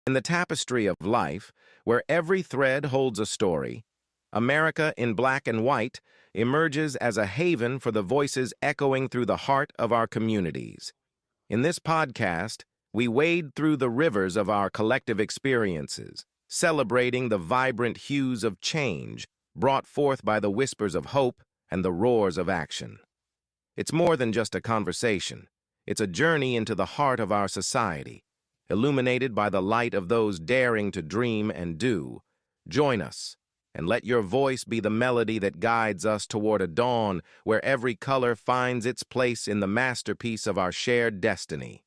In the tapestry of life, where every thread holds a story, America in Black and White emerges as a haven for the voices echoing through the heart of our communities. In this podcast, we wade through the rivers of our collective experiences, celebrating the vibrant hues of change brought forth by the whispers of hope and the roars of action. It's more than just a conversation. It's a journey into the heart of our society, illuminated by the light of those daring to dream and do. Join us, and let your voice be the melody that guides us toward a dawn where every color finds its place in the masterpiece of our shared destiny.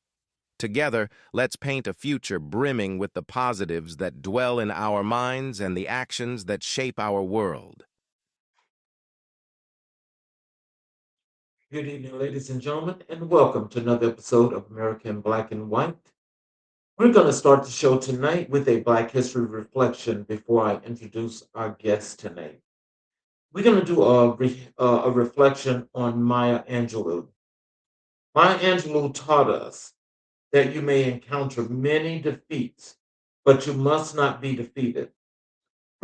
Together, let's paint a future brimming with the positives that dwell in our minds and the actions that shape our world. Good evening, ladies and gentlemen, and welcome to another episode of American Black and White. We're going to start the show tonight with a Black History reflection before I introduce our guest tonight. We're going to do a reflection on Maya Angelou. Maya Angelou taught us that you may encounter many defeats, but you must not be defeated.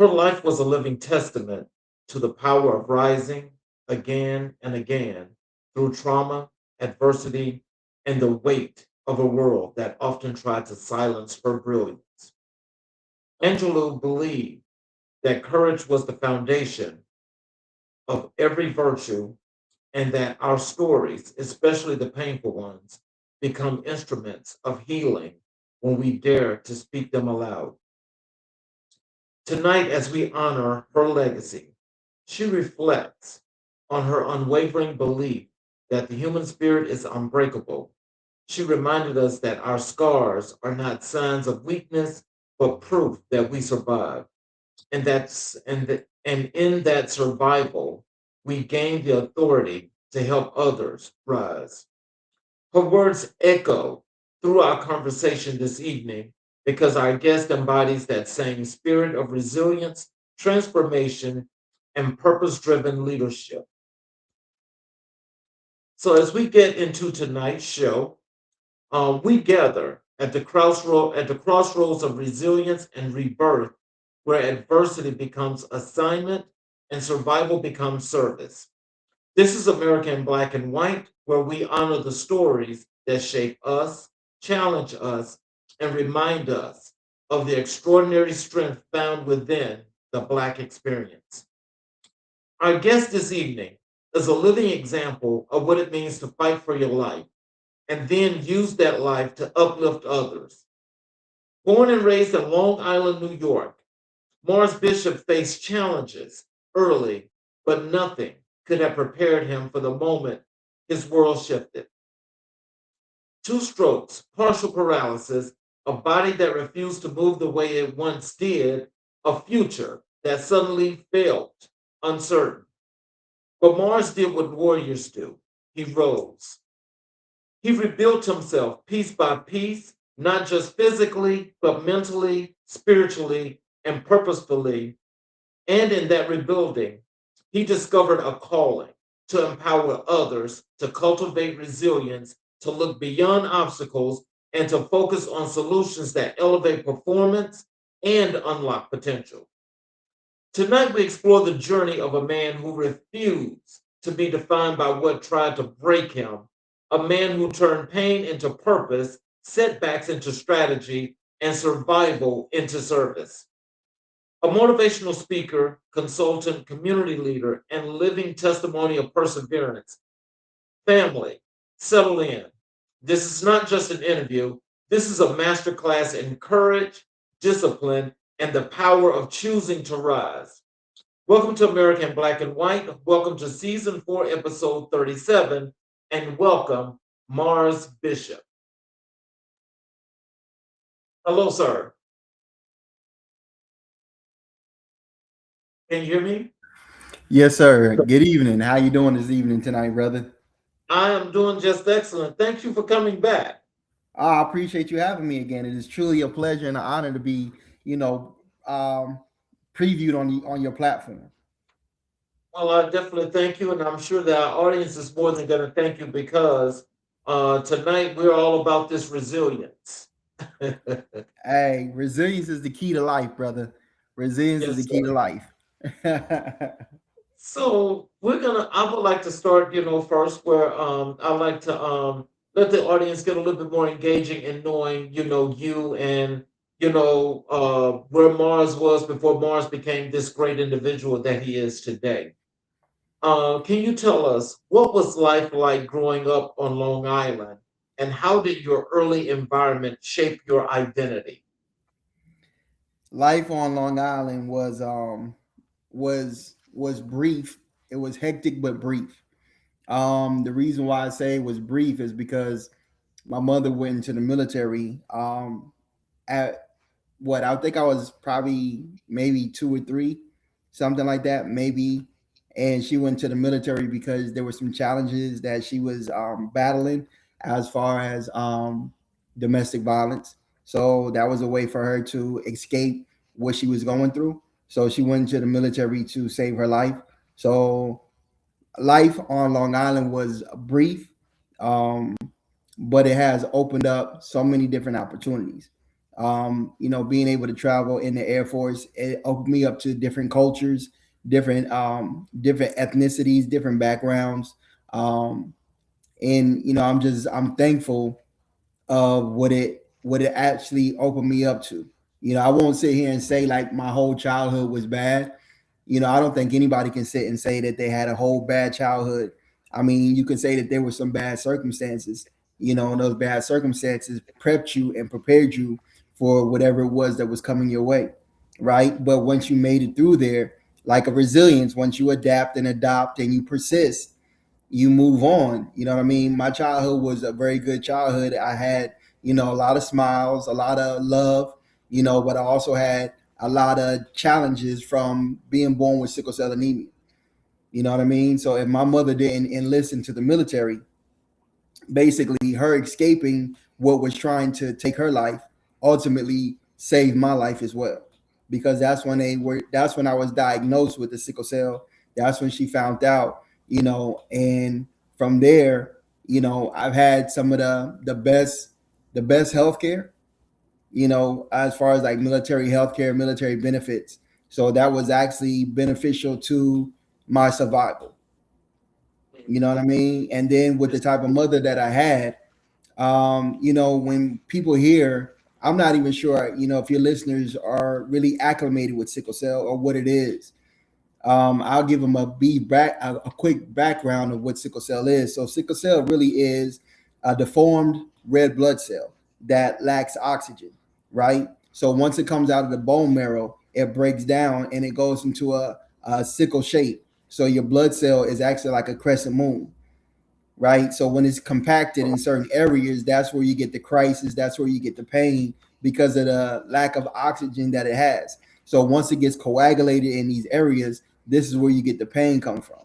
Her life was a living testament to the power of rising again and again through trauma, adversity, and the weight of a world that often tried to silence her brilliance. Angelou believed that courage was the foundation of every virtue and that our stories, especially the painful ones, become instruments of healing when we dare to speak them aloud. Tonight, as we honor her legacy, she reflects on her unwavering belief that the human spirit is unbreakable. She reminded us that our scars are not signs of weakness, but proof that we survived. And in that survival, we gain the authority to help others rise. Her words echo through our conversation this evening because our guest embodies that same spirit of resilience, transformation, and purpose-driven leadership. So as we get into tonight's show, we gather at the crossroads of resilience and rebirth, where adversity becomes assignment and survival becomes service. This is American Black and White, where we honor the stories that shape us, challenge us, and remind us of the extraordinary strength found within the Black experience. Our guest this evening is a living example of what it means to fight for your life and then use that life to uplift others. Born and raised in Long Island, New York, Marz Bishop faced challenges early, but nothing could have prepared him for the moment his world shifted. Two strokes, partial paralysis, a body that refused to move the way it once did, a future that suddenly felt uncertain. But Marz did what warriors do. He rose. He rebuilt himself piece by piece, not just physically, but mentally, spiritually, and purposefully. And in that rebuilding, he discovered a calling to empower others, to cultivate resilience, to look beyond obstacles, and to focus on solutions that elevate performance and unlock potential. Tonight, we explore the journey of a man who refused to be defined by what tried to break him, a man who turned pain into purpose, setbacks into strategy, and survival into service. A motivational speaker, consultant, community leader, and living testimony of perseverance. Family, settle in. This is not just an interview. This is a masterclass in courage, discipline, and the power of choosing to rise. Welcome to American Black and White. Welcome to Season 4, Episode 37, and welcome, Marz Bishop. Hello, sir. Can you hear me? Yes, sir. Good evening. How you doing this evening tonight, brother? I am doing just excellent. Thank you for coming back. I appreciate you having me again. It is truly a pleasure and an honor to be, you know, um, previewed on your platform. Well, I definitely thank you, and I'm sure that our audience is more than going to thank you because tonight we're all about this resilience. Hey, resilience is the key to life, brother. Resilience is the Yes, key to sir. life. So I would like to start, first where I like to let the audience get a little bit more engaging in knowing, you and where Mars was before Mars became this great individual that he is today. Can you tell us what was life like growing up on Long Island, and how did your early environment shape your identity? Life on Long Island was brief. It was hectic but brief. The reason why I say it was brief is because my mother went into the military at what I think I was probably maybe 2 or 3, something like that, maybe. And she went to the military because there were some challenges that she was battling as far as domestic violence. So that was a way for her to escape what she was going through. So she went to the military to save her life. So life on Long Island was brief. Um, but it has opened up so many different opportunities. Being able to travel in the Air Force, it opened me up to different cultures, different ethnicities, different backgrounds. Um, and I'm thankful of what it actually opened me up to. I won't sit here and say like my whole childhood was bad. I don't think anybody can sit and say that they had a whole bad childhood. I mean, you can say that there were some bad circumstances, and those bad circumstances prepped you and prepared you for whatever it was that was coming your way, right? But once you made it through there, like a resilience, once you adapt and adopt and you persist, you move on. You know what I mean? My childhood was a very good childhood. I had, a lot of smiles, a lot of love, but I also had a lot of challenges from being born with sickle cell anemia. You know what I mean? So if my mother didn't enlist into the military, basically her escaping what was trying to take her life ultimately saved my life as well, because that's when I was diagnosed with the sickle cell. That's when she found out, and from there, I've had some of the best healthcare, as far as like military healthcare, military benefits. So that was actually beneficial to my survival. You know what I mean? And then with the type of mother that I had, when people hear, I'm not even sure, if your listeners are really acclimated with sickle cell or what it is. I'll give them a quick background of what sickle cell is. So sickle cell really is a deformed red blood cell that lacks oxygen, right? So once it comes out of the bone marrow, it breaks down and it goes into a sickle shape. So your blood cell is actually like a crescent moon, right? So when it's compacted in certain areas, that's where you get the crisis, that's where you get the pain because of the lack of oxygen that it has. So once it gets coagulated in these areas, this is where you get the pain come from.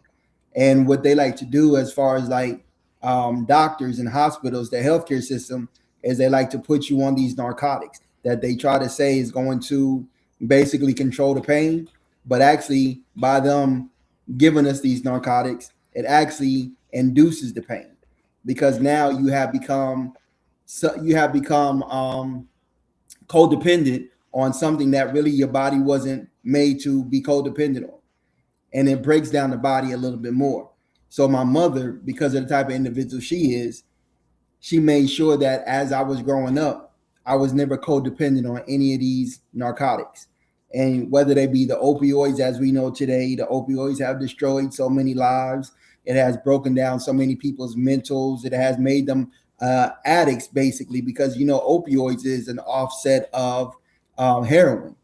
And what they like to do as far as like doctors and hospitals, the healthcare system, is they like to put you on these narcotics that they try to say is going to basically control the pain, but actually by them giving us these narcotics, it actually induces the pain because now you have become codependent on something that really your body wasn't made to be codependent on, and it breaks down the body a little bit more. So my mother, because of the type of individual she is, she made sure that as I was growing up, I was never codependent on any of these narcotics. And whether they be the opioids, as we know today, the opioids have destroyed so many lives. It has broken down so many people's mentals. It has made them addicts, basically, because opioids is an offset of heroin.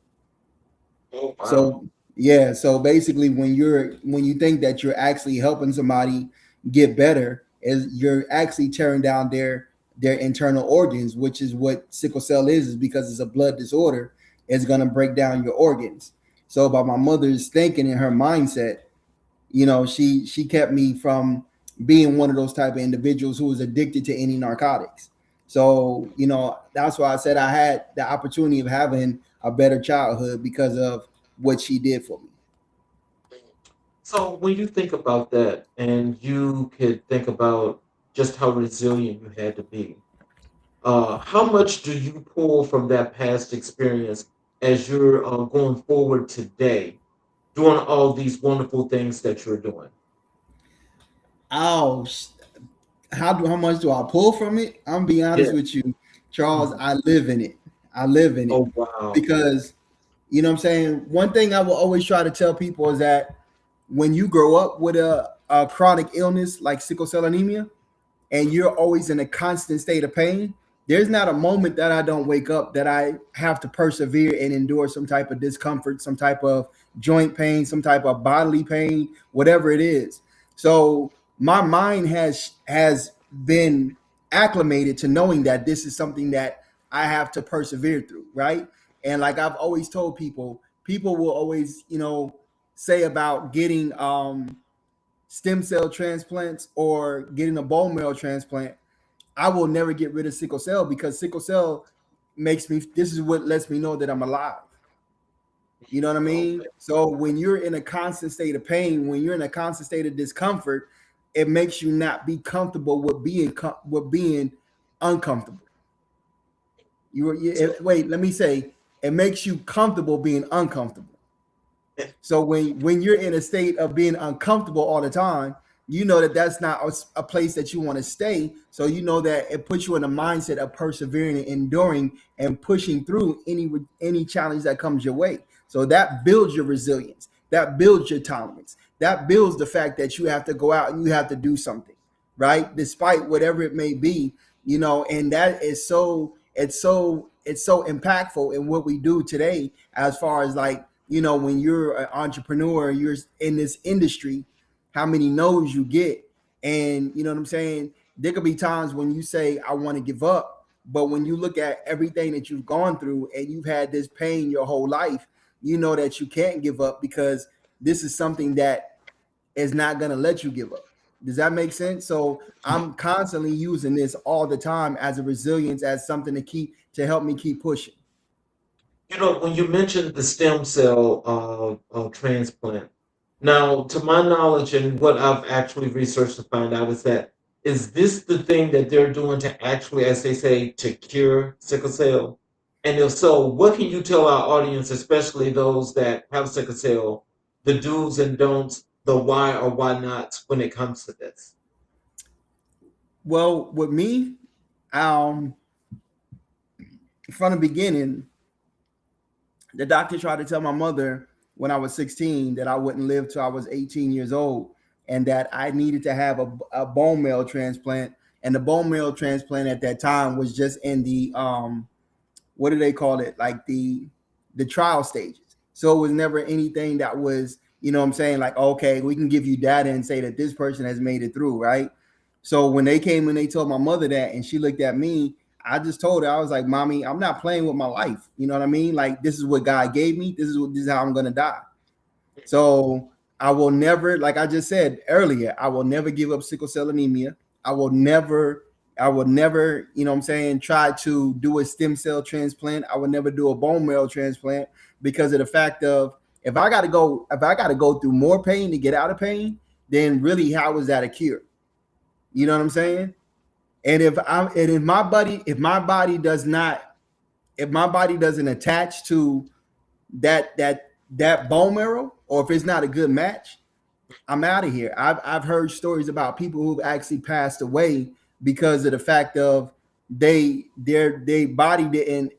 Oh, wow. So yeah, so basically, when you think that you're actually helping somebody get better, is you're actually tearing down their internal organs, which is what sickle cell is because it's a blood disorder. It's gonna break down your organs. So by my mother's thinking and her mindset, she kept me from being one of those type of individuals who was addicted to any narcotics. So that's why I said I had the opportunity of having a better childhood because of what she did for me. So when you think about that, and you could think about just how resilient you had to be, How much do you pull from that past experience as you're going forward today, doing all these wonderful things that you're doing? Oh, how much do I pull from it? I'm be honest Yeah. with you, Charles. Mhm. I live in it. I live in it Oh, wow. because you know what I'm saying. One thing I will always try to tell people is that when you grow up with a chronic illness like sickle cell anemia, and you're always in a constant state of pain, there's not a moment that I don't wake up that I have to persevere and endure some type of discomfort, some type of joint pain, some type of bodily pain, whatever it is. So my mind has been acclimated to knowing that this is something that I have to persevere through, right? And like I've always told people, people will always, say about getting stem cell transplants or getting a bone marrow transplant. I will never get rid of sickle cell because sickle cell makes me, this is what lets me know that I'm alive. You know what I mean? Okay. So when you're in a constant state of pain, when you're in a constant state of discomfort, it makes you not be comfortable with being uncomfortable. So, Wait, let me say, it makes you comfortable being uncomfortable. So when you're in a state of being uncomfortable all the time, you know that that's not a place that you want to stay. So you know that it puts you in a mindset of persevering and enduring and pushing through any challenge that comes your way. So that builds your resilience. That builds your tolerance. That builds the fact that you have to go out and you have to do something, right? Despite whatever it may be, and that is it's so impactful in what we do today as far as like when you're an entrepreneur, you're in this industry, how many no's you get. And you know what I'm saying? There could be times when you say, I want to give up. But when you look at everything that you've gone through and you've had this pain your whole life, you know that you can't give up because this is something that is not going to let you give up. Does that make sense? So I'm constantly using this all the time as a resilience, as something to help me keep pushing. when you mentioned the stem cell transplant, now, to my knowledge and what I've actually researched to find out is that is this the thing that they're doing to actually, as they say, to cure sickle cell? And if so, what can you tell our audience, especially those that have sickle cell, the do's and don'ts, the why or why nots when it comes to this? Well, with me, um, from the beginning, the doctor tried to tell my mother when I was 16 that I wouldn't live till I was 18 years old and that I needed to have a bone marrow transplant. And the bone marrow transplant at that time was just in the what do they call it? Like the trial stages. So it was never anything that was, what I'm saying, like, okay, we can give you data and say that this person has made it through, right? So when they came and they told my mother that and she looked at me, I just told her, I was like, Mommy, I'm not playing with my life. You know what I mean? Like, this is what God gave me. This is how I'm gonna die. So I will never, like I just said earlier, I will never give up sickle cell anemia. I will never, I will never, what I'm saying, try to do a stem cell transplant. I will never do a bone marrow transplant because of the fact of if I gotta go through more pain to get out of pain, then really how is that a cure? You know what I'm saying? And if my body doesn't attach to that bone marrow, or if it's not a good match, I'm out of here. I've heard stories about people who've actually passed away because of the fact of their body didn't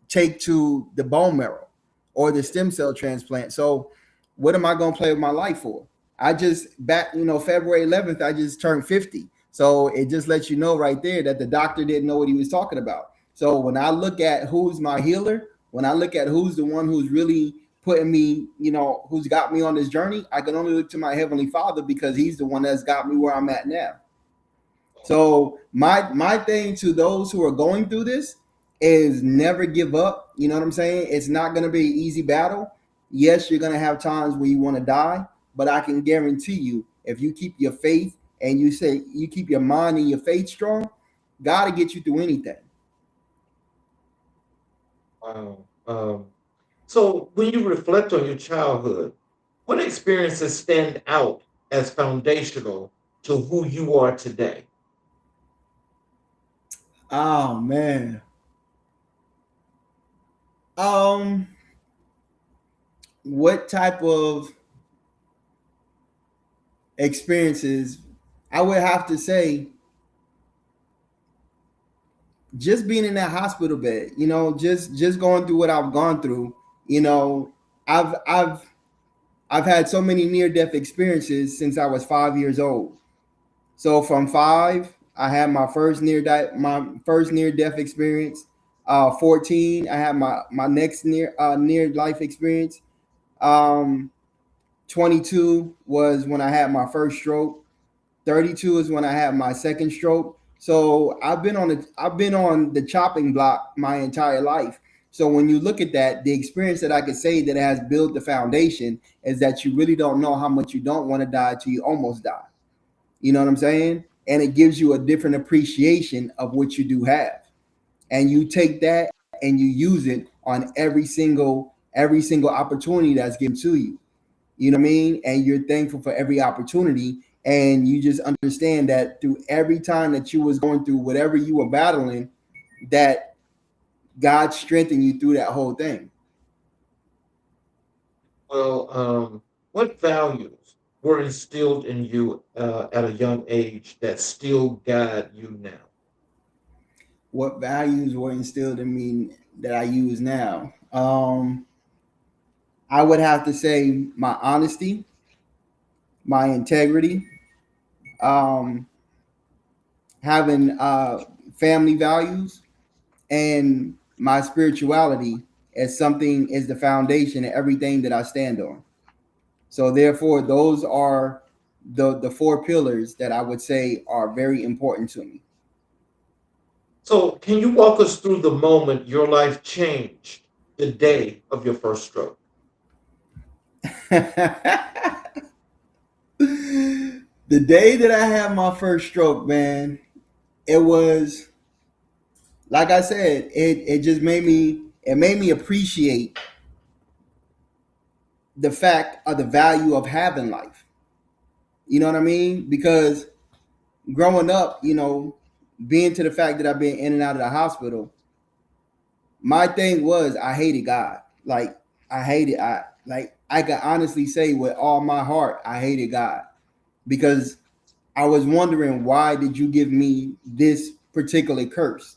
take to the bone marrow or the stem cell transplant. So what am I gonna play with my life for? I just February 11th, I just turned 50. So it just lets you know right there that the doctor didn't know what he was talking about. So when I look at who's my healer, when I look at who's the one who's really putting me, who's got me on this journey, I can only look to my heavenly Father because he's the one that's got me where I'm at now. So my thing to those who are going through this is never give up. You know what I'm saying? It's not going to be an easy battle. Yes, you're going to have times where you want to die, but I can guarantee you, if you keep your faith and you keep your mind and your faith strong, God will get you through anything. Wow. So when you reflect on your childhood, what experiences stand out as foundational to who you are today? Oh man. Um, what type of experiences? I would have to say just being in that hospital bed, just going through what I've gone through, you know, I've I've I've had so many near death experiences since I was 5 years old. So from five, I had my first near death experience. 14, I had my next near life experience. Um, 22 was when I had my first stroke. 32 is when I had my second stroke. So I've been on the chopping block my entire life. So when you look at that, the experience that I could say that has built the foundation is that you really don't know how much you don't want to die till you almost die. You know what I'm saying? And it gives you a different appreciation of what you do have. And you take that and you use it on every single opportunity that's given to you. You know what I mean? And you're thankful for every opportunity. And you just understand that through every time that you was going through whatever you were battling, that God strengthened you through that whole thing. Well, what values were instilled in you at a young age that still guide you now? What values were instilled in me that I use now? I would have to say my honesty, my integrity, um, having family values, and my spirituality as something is the foundation of everything that I stand on. So therefore, those are the four pillars that I would say are very important to me. So, can you walk us through the moment your life changed the day of your first stroke? The day that I had my first stroke, man, it was like I said, it just made me appreciate the fact of the value of having life. You know what I mean? Because growing up, being to the fact that I've been in and out of the hospital, my thing was I hated God. Like I hated I can honestly say with all my heart I hated God because I was wondering why did you give me this particular curse,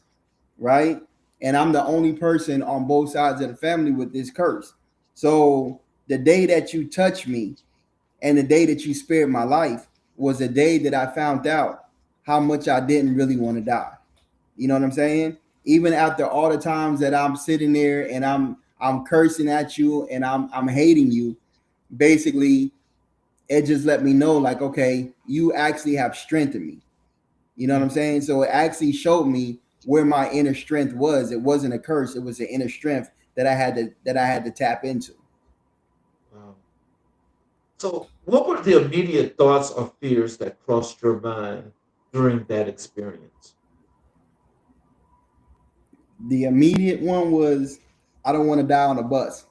right? And I'm the only person on both sides of the family with this curse. So the day that you touched me and the day that you spared my life was the day that I found out how much I didn't really want to die. You know what I'm saying? Even after all the times that I'm sitting there and I'm cursing at you and I'm hating you, basically it just let me know like, okay, you actually have strengthened me. You know what I'm saying? So it actually showed me where my inner strength was. It wasn't a curse, it was the inner strength that I had to tap into. Wow. So, what were the immediate thoughts or fears that crossed your mind during that experience? The immediate one was I don't want to die on a bus.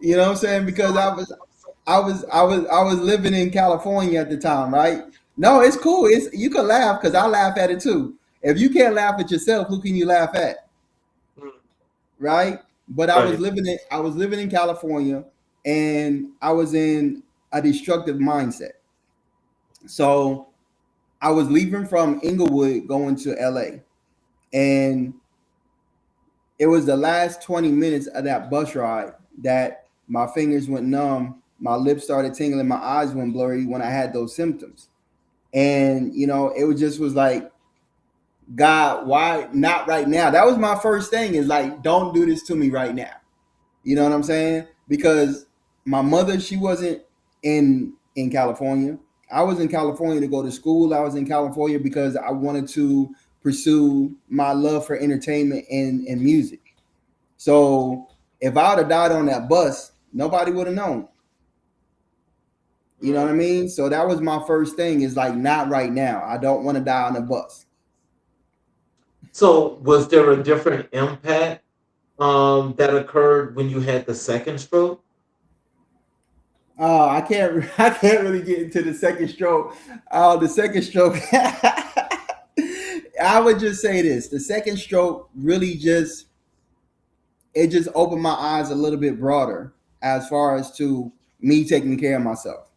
You know what I'm saying? Because I was living in California at the time, right? No, it's cool. It's you can laugh because I laugh at it too. If you can't laugh at yourself, who can you laugh at? Mm. Right? But Right. I was living in California and I was in a destructive mindset. So I was leaving from Inglewood going to LA. And it was the last 20 minutes of that bus ride that my fingers went numb, my lips started tingling, my eyes went blurry when I had those symptoms. And it was just was like, God, why not right now? That was my first thing is like, don't do this to me right now. You know what I'm saying? Because my mother, she wasn't in California. I was in California to go to school. I was in California because I wanted to pursue my love for entertainment and music. So if I would have died on that bus, nobody would have known. You know what I Mm. mean? So that was my first thing is like, not right now. I don't want to die on a bus. So, was there a different impact that occurred when you had the second stroke? I can't I can't really get into the second stroke. The second stroke. I would just say this: the second stroke really just it just opened my eyes a little bit broader as far as to me taking care of myself,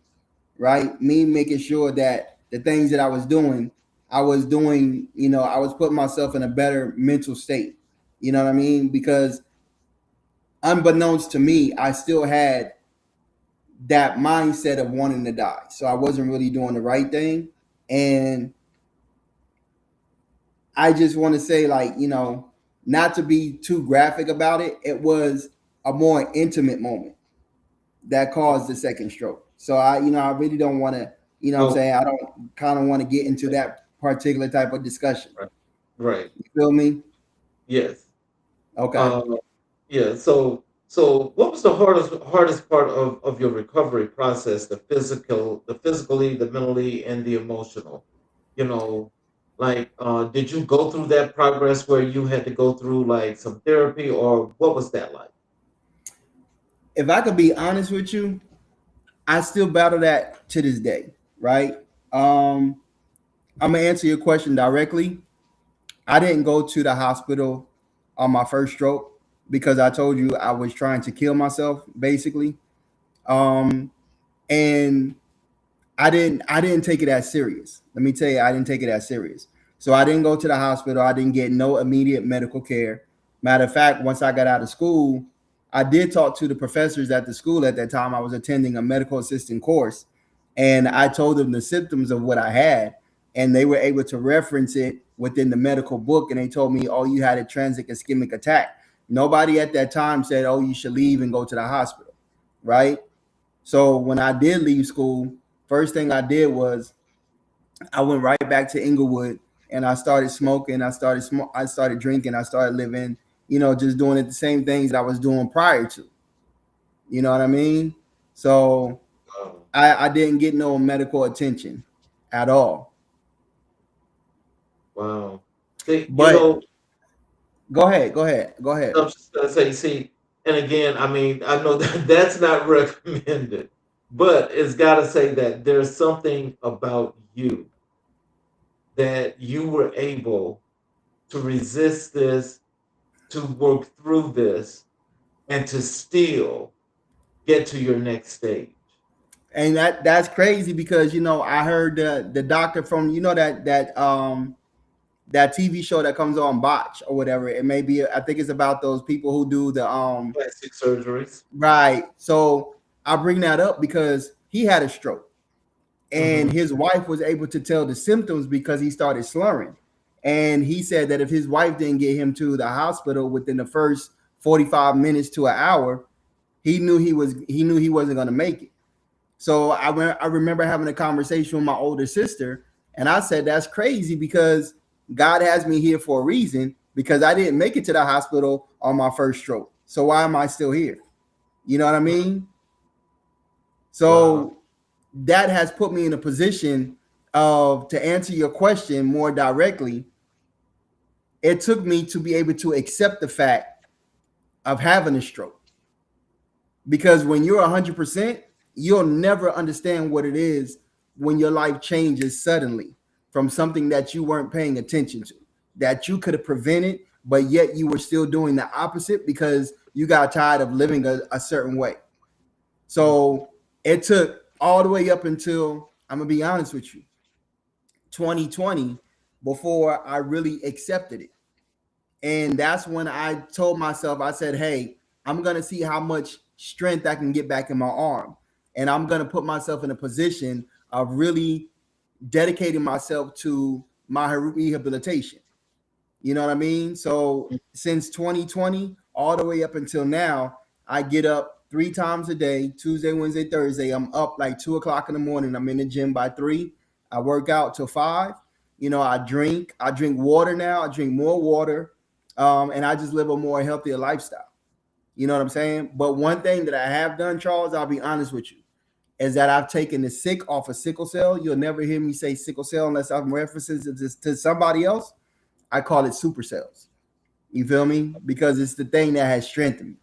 right? Me making sure that the things that I was doing, I was putting myself in a better mental state. You know what I mean? Because unbeknownst to me, I still had that mindset of wanting to die. So I wasn't really doing the right thing. And I just want to say, like, not to be too graphic about it, it was a more intimate moment that caused the second stroke. So I really don't want to, what I'm Oh, saying, I don't kind of want to get into that particular type of discussion. right. Right. You feel me? Yes. Okay. Uh, yeah. So what was the hardest part of your recovery process? The physically, the mentally, and the emotional. You know, like did you go through that progress where you had to go through like some therapy, or what was that like? If I could be honest with you, I still battle that to this day, right? Um, I'm gonna answer your question directly. I didn't go to the hospital on my first stroke because I told you I was trying to kill myself, basically. Um, and I didn't take it as serious. Let me tell you, I didn't take it as serious. So I didn't go to the hospital. I didn't get no immediate medical care. Matter of fact, once I got out of school, I did talk to the professors at the school at that time. I was attending a medical assistant course, and I told them the symptoms of what I had, and they were able to reference it within the medical book. And they told me, "Oh, you had a transient ischemic attack." Nobody at that time said, "Oh, you should leave and go to the hospital," right? So when I did leave school, first thing I did was I went right back to Inglewood and I started smoking. I started drinking. I started living, just doing it the same things that I was doing prior to. You know what I mean? So Wow. I didn't get no medical attention at all. Wow. See, But go ahead, go ahead. I'm just gonna say, see, and again, I mean, I know that that's not recommended, but it's got to say that there's something about you that you were able to resist this, to work through this, and to still get to your next stage. And that's crazy because I heard the doctor from that TV show that comes on Botch or whatever. It may be, I think it's about those people who do the Plastic surgeries. right. So I bring that up because he had a stroke and Hmm. his wife was able to tell the symptoms because he started slurring. And he said that if his wife didn't get him to the hospital within the first 45 minutes to an hour, he knew he wasn't going to make it. So I remember having a conversation with my older sister, and I said, "That's crazy because God has me here for a reason because I didn't make it to the hospital on my first stroke. So why am I still here?" You know what I mean? Wow. So that has put me in a position of, to answer your question more directly, it took me to be able to accept the fact of having a stroke. Because when you're 100%, you'll never understand what it is when your life changes suddenly from something that you weren't paying attention to, that you could have prevented, but yet you were still doing the opposite because you got tired of living a certain way. So it took all the way up until, I'm going to be honest with you, 2020 before I really accepted it. And that's when I told myself, I said, "Hey, I'm going to see how much strength I can get back in my arm. And I'm going to put myself in a position of really dedicating myself to my rehabilitation." You know what I mean? So since 2020, all the way up until now, I get up 3 times a day, Tuesday, Wednesday, Thursday. I'm up like 2 o'clock in the morning. I'm in the gym by 3. I work out till 5. I drink water now. I drink more water. And I just live a more healthier lifestyle. You know what I'm saying? But one thing that I have done, Charles, I'll be honest with you, is that I've taken the sick off of sickle cell. You'll never hear me say sickle cell unless I'm referencing to somebody else. I call it super cells. You feel me? Because it's the thing that has strengthened me.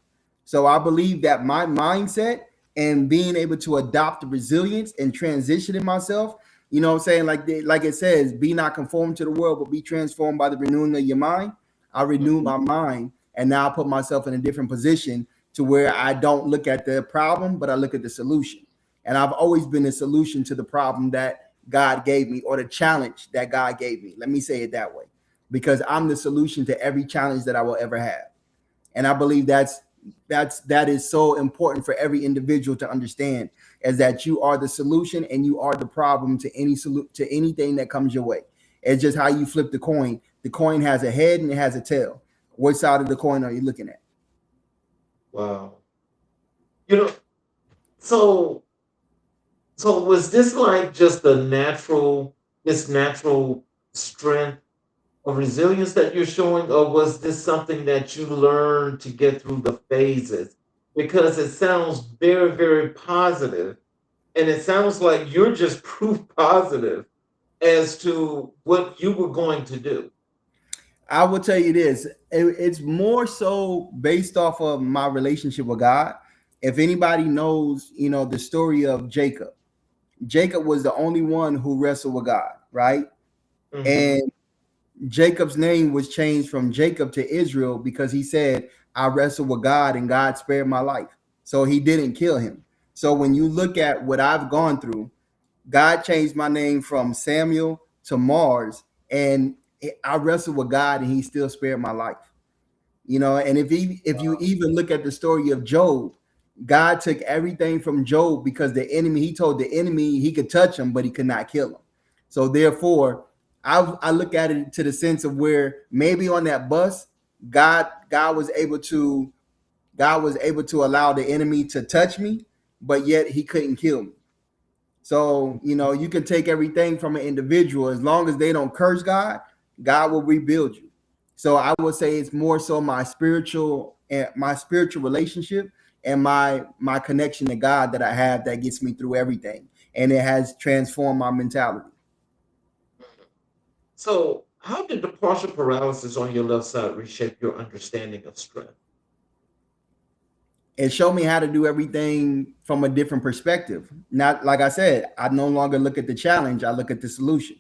So I believe that my mindset and being able to adopt the resilience and transition in myself. You know what I'm saying? Like it says, be not conformed to the world, but be transformed by the renewing of your mind. I renewed my mind, and now I put myself in a different position to where I don't look at the problem, but I look at the solution. And I've always been a solution to the problem that God gave me, or the challenge that God gave me. Let me say it that way, because I'm the solution to every challenge that I will ever have. And I believe that is so important for every individual to understand, is that you are the solution and you are the problem to to anything that comes your way. It's just how you flip the coin. The coin has a head and it has a tail. What side of the coin are you looking at? Wow. You know, so so was this like just this natural strength of resilience that you're showing, or was this something that you learned to get through the phases? Because it sounds very, very positive, and it sounds like you're just proof positive as to what you were going to do. I will tell you this. It's more so based off of my relationship with God. If anybody knows, the story of Jacob. Jacob was the only one who wrestled with God, right? Hmm. And Jacob's name was changed from Jacob to Israel because he said, I wrestled with God and God spared my life. So he didn't kill him. So when you look at what I've gone through, God changed my name from Samuel to Marz, and I wrestled with God and he still spared my life. And if you even look at the story of Job, God took everything from Job because he told the enemy he could touch him, but he could not kill him. So therefore, I look at it to the sense of where maybe on that bus, God God was able to God was able to allow the enemy to touch me, but yet he couldn't kill me. So, you can take everything from an individual. As long as they don't curse God, God will rebuild you. So I would say it's more so my spiritual relationship and my connection to God that I have that gets me through everything. And it has transformed my mentality. So, how did the partial paralysis on your left side reshape your understanding of strength? It showed me how to do everything from a different perspective. Not, like I said, I no longer look at the challenge, I look at the solution.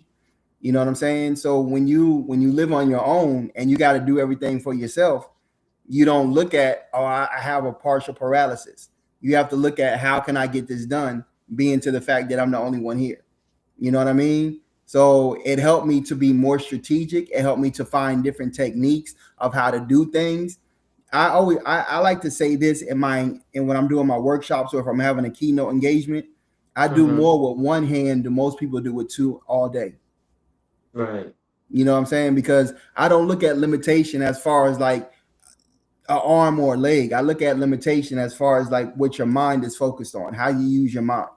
You know what I'm saying? So when you live on your own and you got to do everything for yourself, you don't look at, oh, I have a partial paralysis. You have to look at, how can I get this done, being to the fact that I'm the only one here. You know what I mean? So it helped me to be more strategic. It helped me to find different techniques of how to do things. I like to say this in when I'm doing my workshops, or if I'm having a keynote engagement, I do Hmm. more with one hand than most people do with two all day. Right. You know what I'm saying? Because I don't look at limitation as far as like an arm or a leg. I look at limitation as far as like what your mind is focused on, how you use your mind.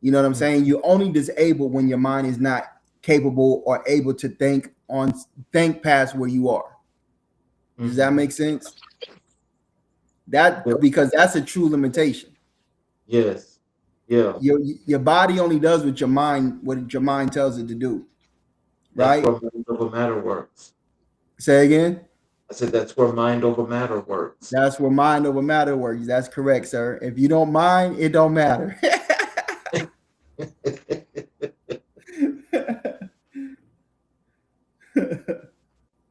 You know what I'm saying? You're only disabled when your mind is not capable or able to think past where you are. Does that Hmm. make sense? That, because that's a true limitation. Yes. Yeah. Your body only does what your mind tells it to do, That's right? where mind over matter works. Say again. I said that's where mind over matter works. That's where mind over matter works. That's correct, sir. If you don't mind, it don't matter.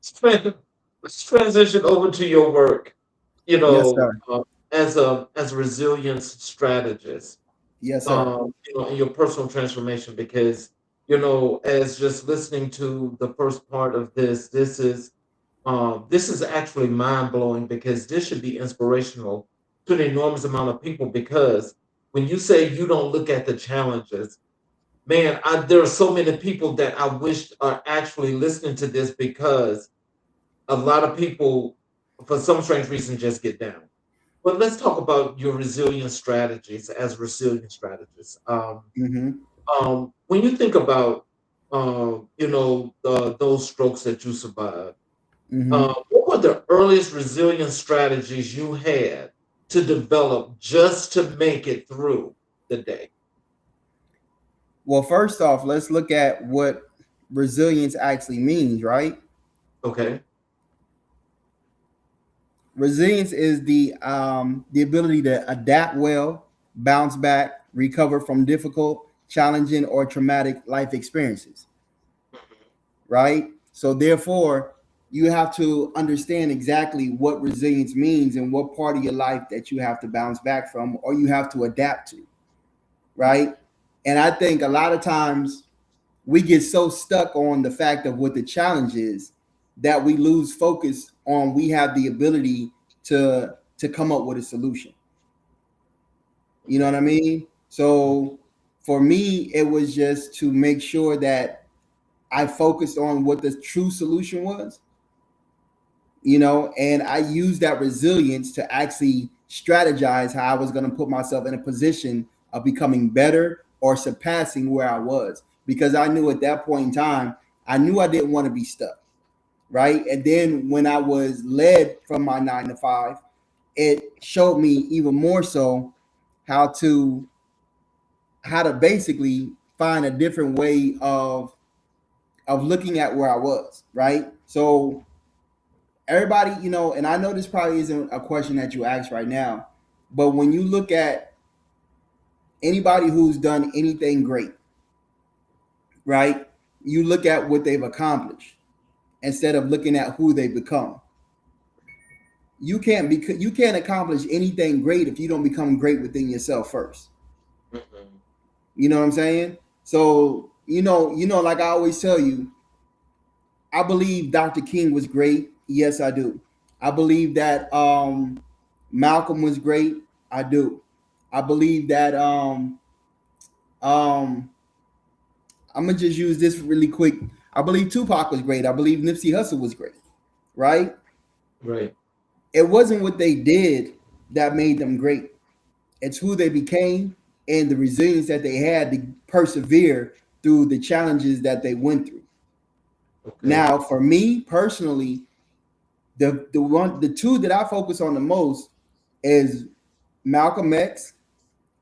Tran- Let's transition over to your work. You Yes, know, sir. as a resilience strategist, Yes, sir. in your personal transformation, because as just listening to the first part of this is actually mind blowing, because this should be inspirational to an enormous amount of people. Because when you say you don't look at the challenges, man, there are so many people that I wish are actually listening to this, because a lot of people, for some strange reason, just get down. But let's talk about your resilience strategies as resilient strategists. Hmm. When you think about, those strokes that you survived, Hmm. what were the earliest resilience strategies you had to develop just to make it through the day? Well, first off, let's look at what resilience actually means, right? Okay. Resilience is the ability to adapt well, bounce back, recover from difficult, challenging, or traumatic life experiences, right? So therefore, you have to understand exactly what resilience means and what part of your life that you have to bounce back from or you have to adapt to, right? And I think a lot of times we get so stuck on the fact of what the challenge is that we lose focus on we have the ability to come up with a solution. You know what I mean? So for me, it was just to make sure that I focused on what the true solution was, and I used that resilience to actually strategize how I was going to put myself in a position of becoming better or surpassing where I was. Because I knew at that point in time, I knew I didn't want to be stuck. Right. And then when I was led from my 9 to 5, it showed me even more so how to basically find a different way of looking at where I was, right? So everybody, and I know this probably isn't a question that you ask right now, but when you look at anybody who's done anything great, right? You look at what they've accomplished instead of looking at who they become. You can't accomplish anything great if you don't become great within yourself first. Mm-hmm. You know what I'm saying? So, like I always tell you, I believe Dr. King was great. Yes, I do. I believe that Malcolm was great. I do. I believe that I'm gonna just use this really quick. I believe Tupac was great. I believe Nipsey Hussle was great. Right? Right. It wasn't what they did that made them great. It's who they became and the resilience that they had to persevere through the challenges that they went through. Okay. Now, for me personally, the two that I focus on the most is Malcolm X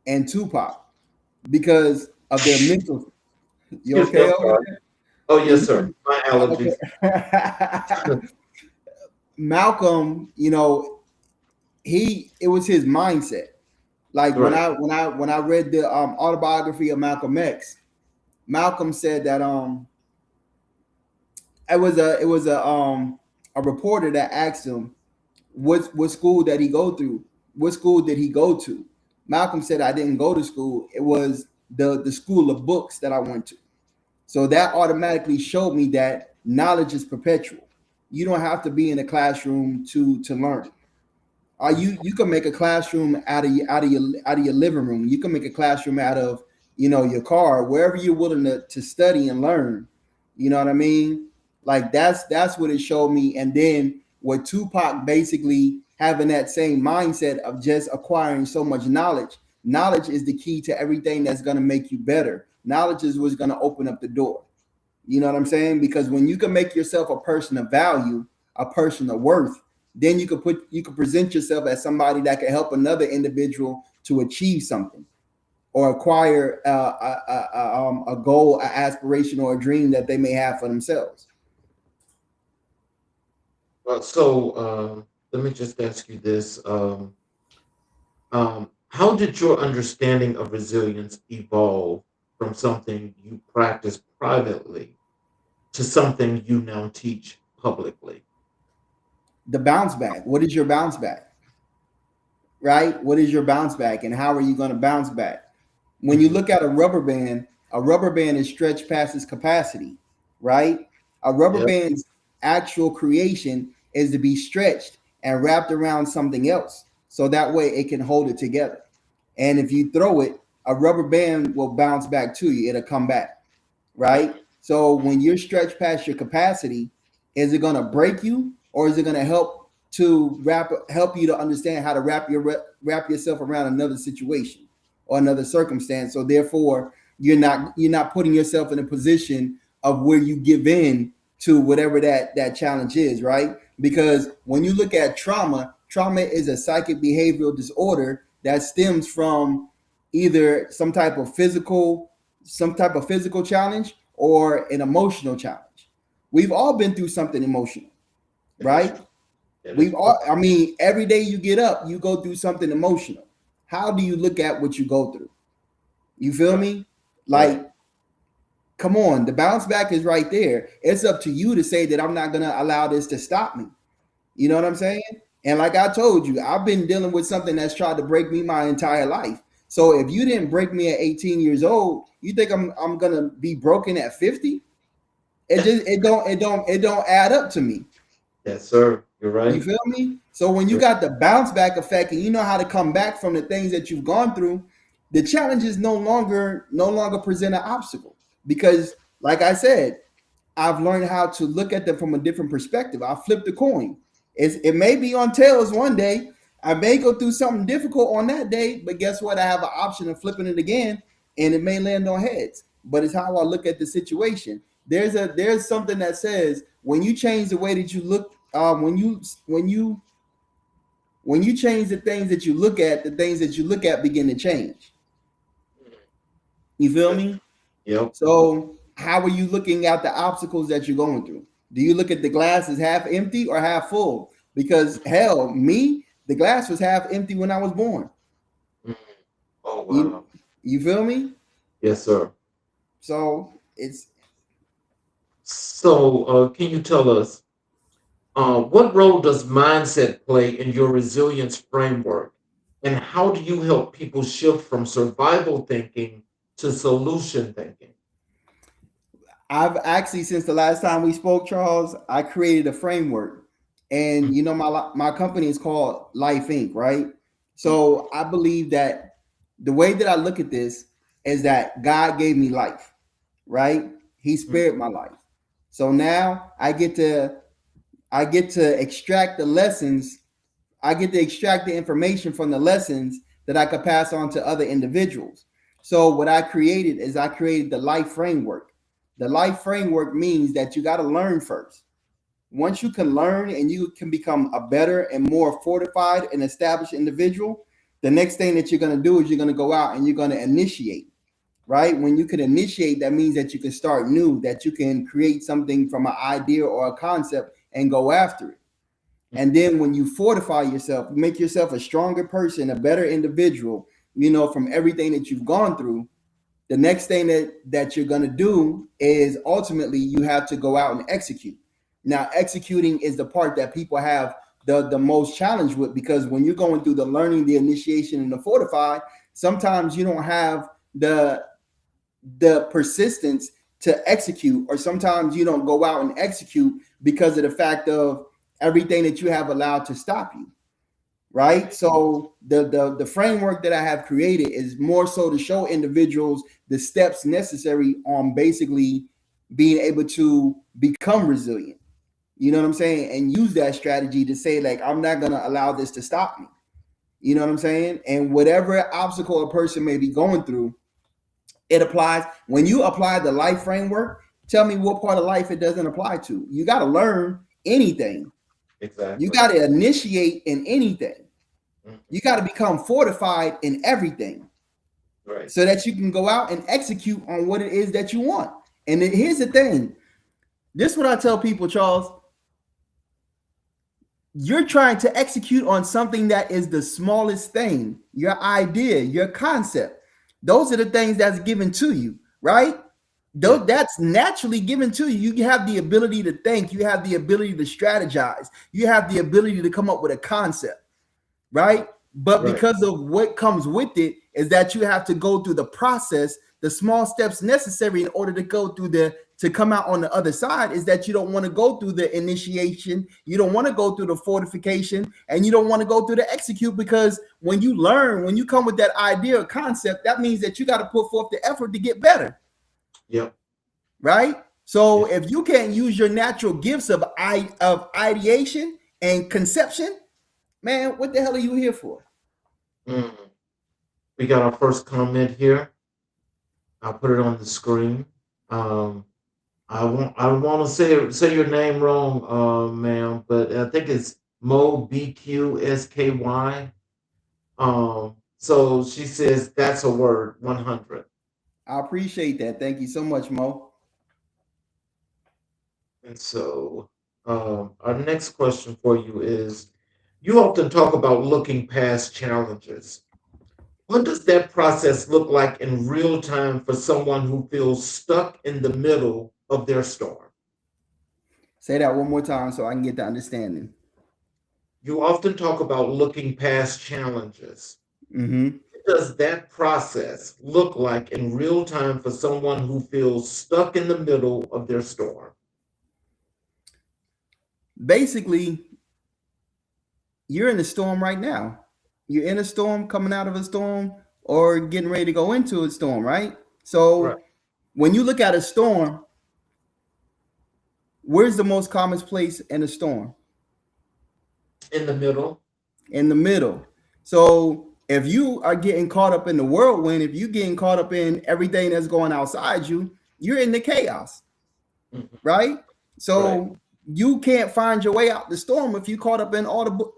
and Tupac because of their mental. You okay? Oh yes, sir. My allergies. Okay. Malcolm, it was his mindset. Like right. when I read the autobiography of Malcolm X, Malcolm said that it was a reporter that asked him what school did he go through? What school did he go to? Malcolm said, I didn't go to school. It was the school of books that I went to. So that automatically showed me that knowledge is perpetual. You don't have to be in a classroom to learn. You can make a classroom out of your living room. You can make a classroom out of your car, wherever you're willing to study and learn. You know what I mean? Like that's what it showed me. And then with Tupac basically having that same mindset of just acquiring so much knowledge. Knowledge is the key to everything that's going to make you better. Knowledge is what's going to open up the door. You know what I'm saying? Because when you can make yourself a person of value, a person of worth, then you can present yourself as somebody that can help another individual to achieve something or acquire a goal, an aspiration, or a dream that they may have for themselves. Well, so let me just ask you this. How did your understanding of resilience evolve from something you practice privately to something you now teach publicly? The bounce back. What is your bounce back? Right? What is your bounce back and how are you going to bounce back? When you look at a rubber band is stretched past its capacity, right? A rubber band's actual creation is to be stretched and wrapped around something else. So that way it can hold it together. And if you throw it, a rubber band will bounce back to you. It'll come back, right? So when you're stretched past your capacity, is it going to break you or is it going to help you to understand how to wrap yourself around another situation or another circumstance? So therefore, you're not putting yourself in a position of where you give in to whatever that challenge is, right? Because when you look at trauma is a psychic behavioral disorder that stems from either some type of physical challenge or an emotional challenge. We've all been through something emotional, right? Every day you get up, you go through something emotional. how do you look at what you go through? You feel Right. me? Right. Like, come on, the bounce back is right there. It's up to you to say that I'm not gonna allow this to stop me. You know what I'm saying? And like I told you, I've been dealing with something that's tried to break me my entire life. So if you didn't break me at 18 years old, you think I'm gonna be broken at 50? It don't add up to me. Yes, sir. You're You right. feel me? So when you You're got the bounce back effect and you know how to come back from the things that you've gone through, the challenges no longer present an obstacle. Because like I said, I've learned how to look at them from a different perspective. I flip the coin. It may be on tails one day. I may go through something difficult on that day, but guess what? I have an option of flipping it again, and it may land on heads. But it's how I look at the situation. There's something that says when you change the way that you look, when you change the things that you look at, the things that you look at begin to change. You feel me? Yep. So, how are you looking at the obstacles that you're going through? Do you look at the glass as half empty or half full? Because hell, me, the glass was half empty when I was born. Mhm. Oh You wow. you feel me? Yes, sir. So it's So, can you tell us what role does mindset play in your resilience framework, and how do you help people shift from survival thinking to solution thinking? I've actually since the last time we spoke, Charles, I created a framework, and my company is called Life Inc. Right? Mhm. So I believe that the way that I look at this is that God gave me life, right? He Mhm. spared my life. So now I get to extract the lessons. I get to extract the information from the lessons that I could pass on to other individuals. So what I created the life framework. The life framework means that you got to learn first. Once you can learn and you can become a better and more fortified and established individual, the next thing that you're going to do is you're going to go out and you're going to initiate, right? When you can initiate, that means that you can start new, that you can create something from an idea or a concept and go after it. And then when you fortify yourself, you make yourself a stronger person, a better individual, from everything that you've gone through. The next thing that you're going to do is ultimately you have to go out and execute. Now, executing is the part that people have the most challenge with, because when you're going through the learning, the initiation, and the fortify, sometimes you don't have the persistence to execute, or sometimes you don't go out and execute because of the fact of everything that you have allowed to stop you, right? So the framework that I have created is more so to show individuals the steps necessary on basically being able to become resilient. You know what I'm saying? And use that strategy to say, like, I'm not going to allow this to stop me. You know what I'm saying? And whatever obstacle a person may be going through, it applies. When you apply the life framework, tell me what part of life it doesn't apply to. You got to learn anything. You Exactly. got to initiate in anything. Mhm. You got to become fortified in everything Right. so that you can go out and execute on what it is that you want. And then here's the thing. This is what I tell people, Charles. You're trying to execute on something that is the smallest thing, your idea, your concept. Those are the things that's given to you, right? Though Yeah. that's naturally given to you. You have the ability to think, you have the ability to strategize, you have the ability to come up with a concept, right? But Right. because of what comes with it is that you have to go through the process, the small steps necessary in order to go through to come out on the other side, is that you don't want to go through the initiation, you don't want to go through the fortification, and you don't want to go through the execute, because when you learn, when you come with that idea or concept, that means that you got to put forth the effort to get better, Yep. right? So Yes. if you can't use your natural gifts of ideation and conception, man, what the hell are you here for? Mm. We got our first comment here. I'll put it on the screen. Um, I don't want to say your name wrong, ma'am, but I think it's Mo BQSKY. So she says that's a word, 100. I appreciate that. Thank you so much, Mo. And so our next question for you is: you often talk about looking past challenges. What does that process look like in real time for someone who feels stuck in the middle of their storm? Say that one more time so I can get the understanding. You often talk about looking past challenges. Mm-hmm. What does that process look like in real time for someone who feels stuck in the middle of their storm? Basically, you're in a storm right now. You're in a storm, coming out of a storm, or getting ready to go into a storm, right? Right. So when you look at a storm, where's the most common place in a storm? In the middle. In the middle. So if you are getting caught up in the whirlwind, if you're getting caught up in everything that's going outside you, you're in the chaos, Mhm. right? Right. So you can't find your way out the storm if you caught up in all the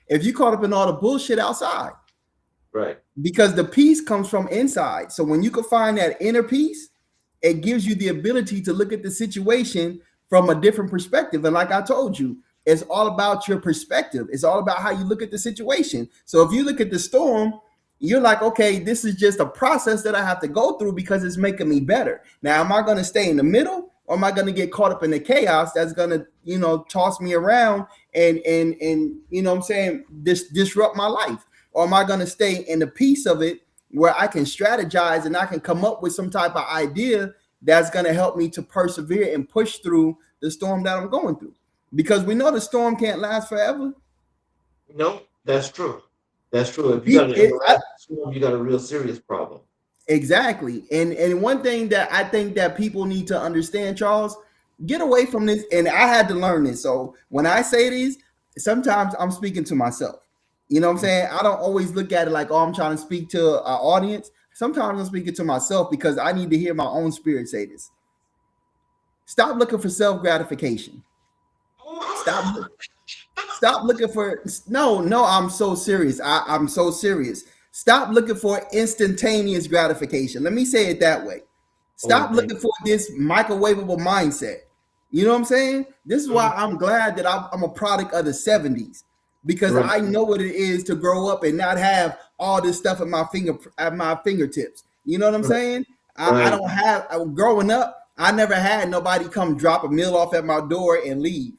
if you caught up in all the bullshit outside, Right. because the peace comes from inside. So when you can find that inner peace, it gives you the ability to look at the situation from a different perspective. And like I told you, it's all about your perspective. It's all about how you look at the situation. So if you look at the storm, you're like, okay, this is just a process that I have to go through because it's making me better. Now, am I going to stay in the middle, or am I going to get caught up in the chaos that's going to, toss me around and what I'm saying, disrupt my life? Or am I going to stay in the peace of it where I can strategize and I can come up with some type of idea that's going to help me to persevere and push through the storm that I'm going through? Because we know the storm can't last forever. No, that's true. That's true. If you got an interactive storm, you got a real serious problem. Exactly. And one thing that I think that people need to understand, Charles, get away from this. And I had to learn this. So when I say these, sometimes I'm speaking to myself. You know what I'm saying? I don't always look at it like, oh, I'm trying to speak to an audience. Sometimes I'm speaking to myself because I need to hear my own spirit say this. Stop looking for self-gratification. Stop Stop looking for no, I'm so serious. I'm so serious. Stop looking for instantaneous gratification. Let me say it that way. Oh, Stop man. looking for this microwavable mindset. You know what I'm saying? This is why Mhm. I'm glad that I'm a product of the 70s, because Right. I know what it is to grow up and not have all this stuff at my fingertips. You know what I'm Right. saying? I Right. don't have growing up, I never had nobody come drop a meal off at my door and leave.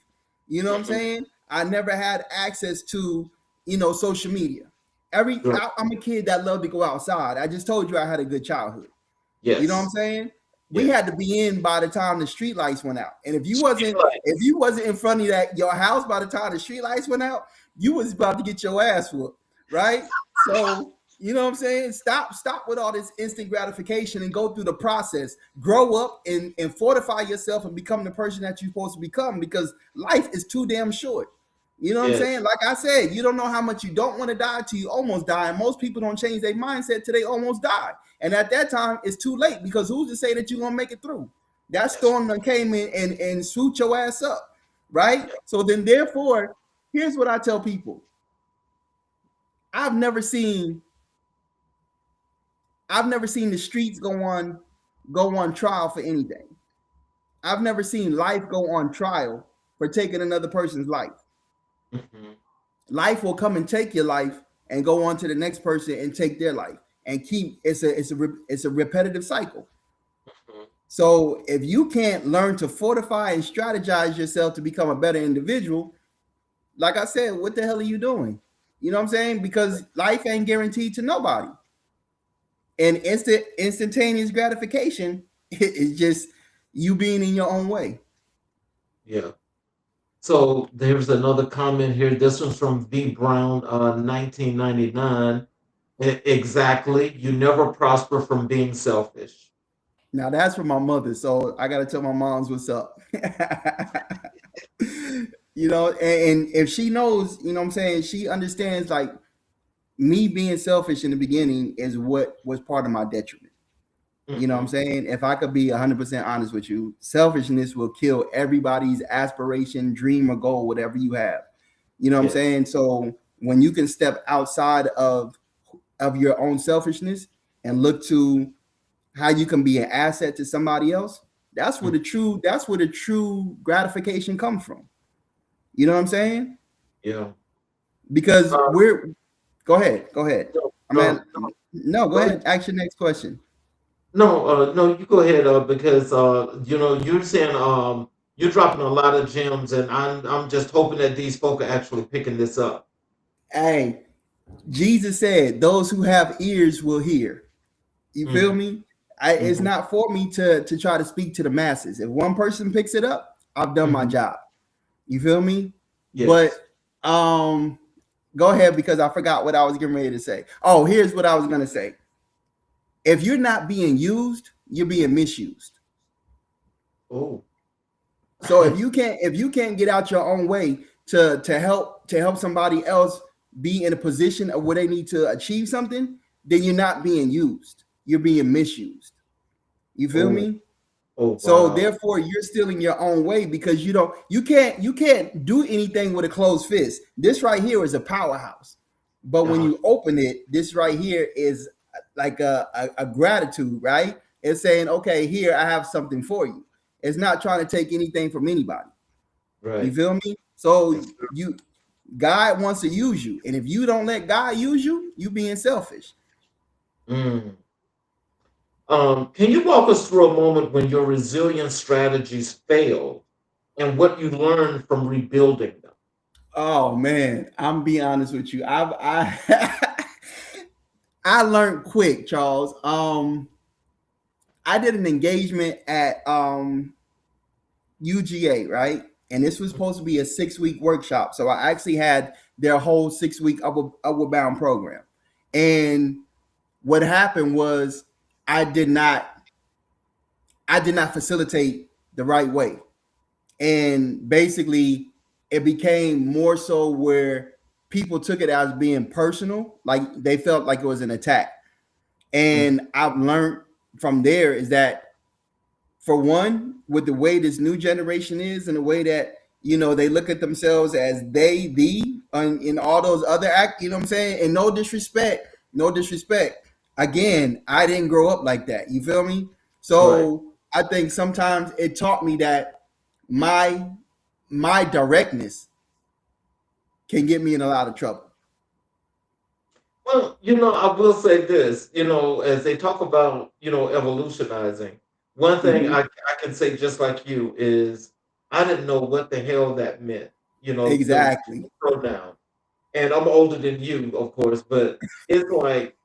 You know what I'm Mhm. saying? I never had access to, social media. Right. I'm a kid that loved to go outside. I just told you I had a good childhood. You know what I'm Yes. saying? We Yes. had to be in by the time the street lights went out. And Street light. if you wasn't in front of your house by the time the street lights went out, you was about to get your ass whooped, right? So, you know what I'm saying? Stop with all this instant gratification and go through the process. Grow up and fortify yourself and become the person that you're supposed to become, because life is too damn short. You know what I'm Yes. saying? Like I said, you don't know how much you don't want to die till you almost die. And most people don't change their mindset till they almost die. And at that time, it's too late, because who's to say that you're gonna make it through? That That's storm that came in and swooped your ass up, right? So then, therefore, here's what I tell people: I've never seen the streets go on trial for anything. I've never seen life go on trial for taking another person's life. Mhm. Life will come and take your life and go on to the next person and take their life, and keep it's a repetitive cycle. Mhm. So if you can't learn to fortify and strategize yourself to become a better individual, like I said, what the hell are you doing? You know what I'm saying? Because life ain't guaranteed to nobody. And instantaneous gratification is just you being in your own way. Yeah. So there's another comment here. This one's from V Brown, 1999. Exactly. You never prosper from being selfish. Now that's from my mother, so I gotta tell my moms what's up. And if she knows, you know what I'm saying, she understands, like, me being selfish in the beginning is what was part of my detriment. You know what I'm Mhm. saying? If I could be 100% honest with you, selfishness will kill everybody's aspiration, dream, or goal, whatever you have. You know what I'm Yes. saying? So when you can step outside of your own selfishness and look to how you can be an asset to somebody else, Mhm. that's where the true gratification comes from. You know what I'm saying? Yeah. Because Uh, go ahead. I mean, no, go ahead. Ask your next question. No, you go ahead, because you're saying you're dropping a lot of gems, and I'm just hoping that these folk are actually picking this up. Hey, Jesus said, "Those who have ears will hear." You feel Mm-hmm. me? It's Mm-hmm. not for me to try to speak to the masses. If one person picks it up, I've done my Mm-hmm. job. You feel me? But Yes. go ahead because I forgot what I was getting ready to say. Oh, here's what I was gonna say. If you're not being used, you're being misused. Oh. So if you can't get out your own way to help somebody else be in a position of where they need to achieve something, then you're not being used. You're being misused. You feel Oh. me? Oh, So wow. therefore, you're still in your own way because you can't do anything with a closed fist. This right here is a powerhouse, but when Uh-huh. you open it, this right here is like a gratitude, right? It's saying, okay, here I have something for you. It's not trying to take anything from anybody. You Right. feel me? So Yes, sir. you God wants to use you, and if you don't let God use you, you being selfish. Mm. Can you walk us through a moment when your resilience strategies failed and what you learned from rebuilding them? Oh man, I'm being honest with you. I learned quick, Charles. I did an engagement at UGA, right? And this was supposed to be a 6 week workshop. So I actually had their whole 6 week upward bound program. And what happened was I did not I did not facilitate the right way. And basically it became more so where people took it as being personal, like they felt like it was an attack. Mm. And I've learned from there is that, for one, with the way this new generation is and the way that they look at themselves as they the in all those other act, you know what I'm saying? And no disrespect. Again, I didn't grow up like that. You feel me? Right. So I think sometimes it taught me that my my directness can get me in a lot of trouble. Well, I will say this, as they talk about, evolutionizing, one thing Hmm. I can say just like you is I didn't know what the hell that meant, the Exactly. pronoun. And I'm older than you, of course, but it's like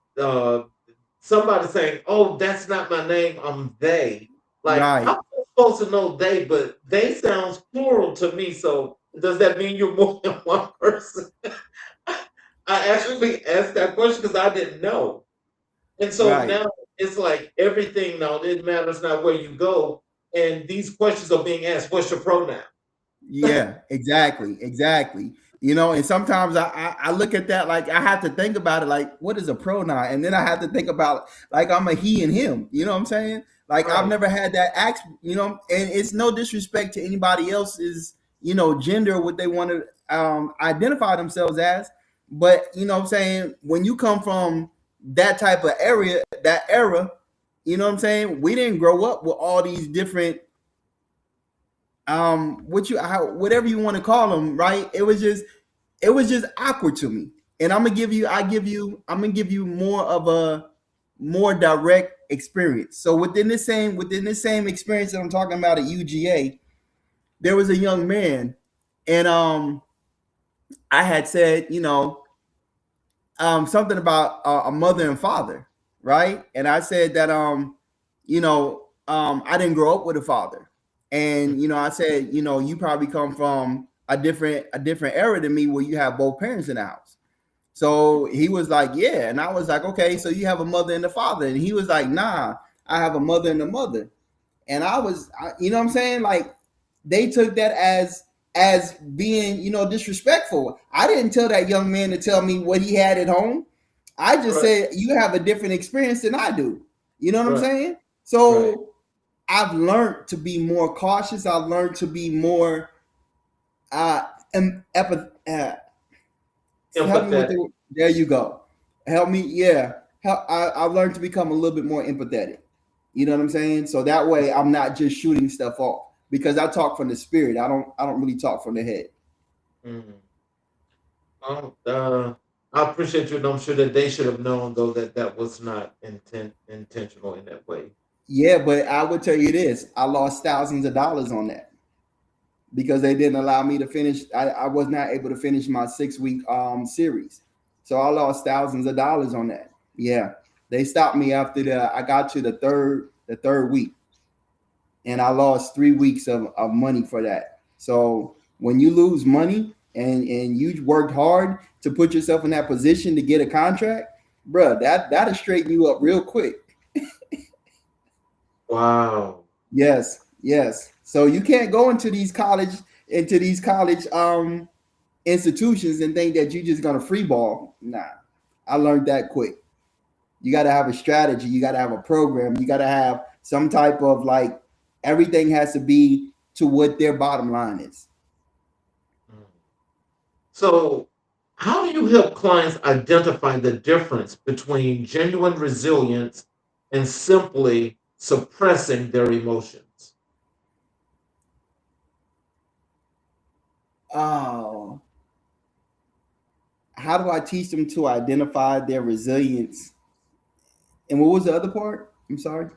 somebody saying, "Oh, that's not my name, I'm they." Like, Right. how am I supposed to know they? But they sounds plural to me. So does that mean you're more than one person? I actually asked that question because I didn't know. And so Right. now it's like everything now, it matters not where you go. And these questions are being asked, what's your pronoun? Yeah, exactly. And sometimes I look at that, like I have to think about it, like what is a pronoun, and then I have to think about like I'm a he and him. You know what I'm saying? Like I've Right, never had that act, and it's no disrespect to anybody else's gender, what they want to identify themselves as, but what I'm saying, when you come from that type of area, that era, what I'm saying, we didn't grow up with all these different whatever you want to call them, right? It was just awkward to me. And I'm gonna give you more of a more direct experience. So within this same experience that I'm talking about at UGA, there was a young man, and I had said, something about a mother and father, right? And I said that I didn't grow up with a father, and I said, you probably come from a different era than me where you have both parents in the house. So he was like, yeah, and I was like, okay, so you have a mother and a father, and he was like, nah, I have a mother and a mother, and you know what I'm saying, like they took that as being disrespectful. I didn't tell that young man to tell me what he had at home. I just right, said you have a different experience than I do. You know what I'm right, saying? right. So I've learned to be more cautious. I've learned to be more uh, help me with Empathetic. the. There you go. Help me. Yeah. I've learned to become a little bit more empathetic. You know what I'm saying? So that way I'm not just shooting stuff off because I talk from the spirit. I don't really talk from the head. Mhm. I appreciate you, and I'm sure that they should have known though that that was not intentional in that way. Yeah, but I would tell you this: I lost thousands of dollars on that because they didn't allow me to finish. I was not able to finish my 6 week series, so I lost thousands of dollars on that. Yeah, they stopped me after I got to the third week, and I lost 3 weeks of money for that. So when you lose money and you worked hard to put yourself in that position to get a contract, bruh, that'll straighten you up real quick. Wow. Yes, yes. So you can't go into these college institutions and think that you're just gonna free ball. Nah, I learned that quick. You got to have a strategy. You got to have a program. You got to have some type of like everything has to be to what their bottom line is. Mm. So, how do you help clients identify the difference between genuine resilience and simply suppressing their emotions? Oh, how do I teach them to identify their resilience? And what was the other part? I'm sorry.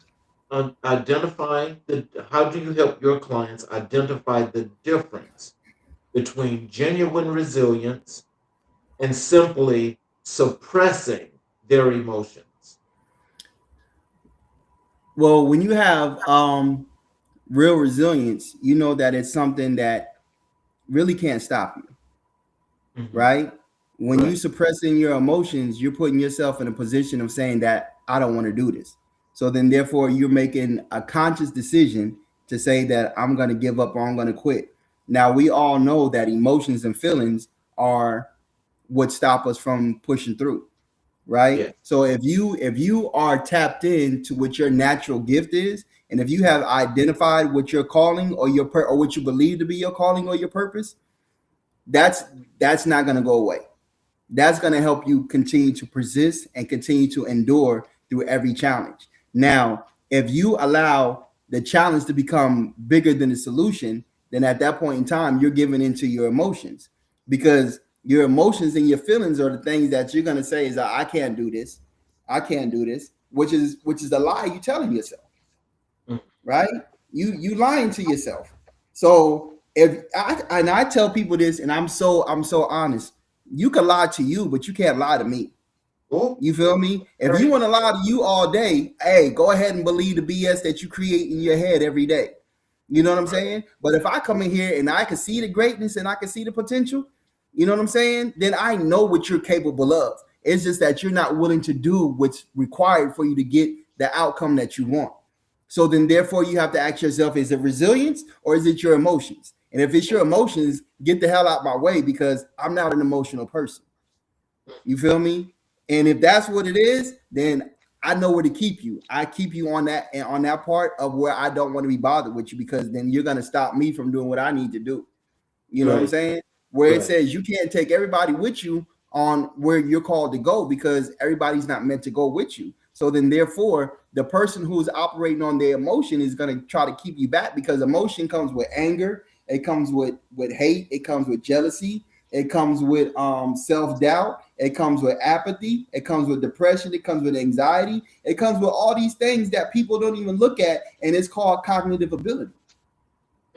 Identify the how do you help your clients identify the difference between genuine resilience and simply suppressing their emotions? Well, when you have real resilience, you know that it's something that really can't stop you, Hmm. right? When you Right. suppressing your emotions, you're putting yourself in a position of saying that I don't want to do this. So then therefore you're making a conscious decision to say that I'm going to give up or I'm going to quit. Now we all know that emotions and feelings are what stop us from pushing through, right? Yeah. So if you are tapped into what your natural gift is, and if you have identified what your calling or or what you believe to be your calling or your purpose, that's that's not going to go away. That's going to help you continue to persist and continue to endure through every challenge. Now, if you allow the challenge to become bigger than the solution, then at that point in time, you're giving into your emotions, because your emotions and your feelings are the things that you're going to say is, I can't do this. I can't do this, which is the lie you're telling yourself, Mm. right? You lying to yourself. So I tell people this, and I'm so honest. You can lie to you, but you can't lie to me. Oh, You feel me? If you right. want to lie to you all day, hey, go ahead and believe the BS that you create in your head every day. You know what I'm Right. saying? But if I come in here and I can see the greatness and I can see the potential, you know what I'm saying? Then I know what you're capable of. It's just that you're not willing to do what's required for you to get the outcome that you want. So then, therefore, you have to ask yourself: is it resilience or is it your emotions? And if it's your emotions, get the hell out my way, because I'm not an emotional person. You feel me? And if that's what it is, then I know where to keep you. I keep you on that part of where I don't want to be bothered with you, because then you're gonna stop me from doing what I need to do. You know what I'm Right. saying? Where it Right. says you can't take everybody with you on where you're called to go, because everybody's not meant to go with you. So then, therefore, the person who's operating on their emotion is going to try to keep you back, because emotion comes with anger, it comes with hate, it comes with jealousy, it comes with self doubt, it comes with apathy, it comes with depression, it comes with anxiety, it comes with all these things that people don't even look at, and it's called cognitive ability.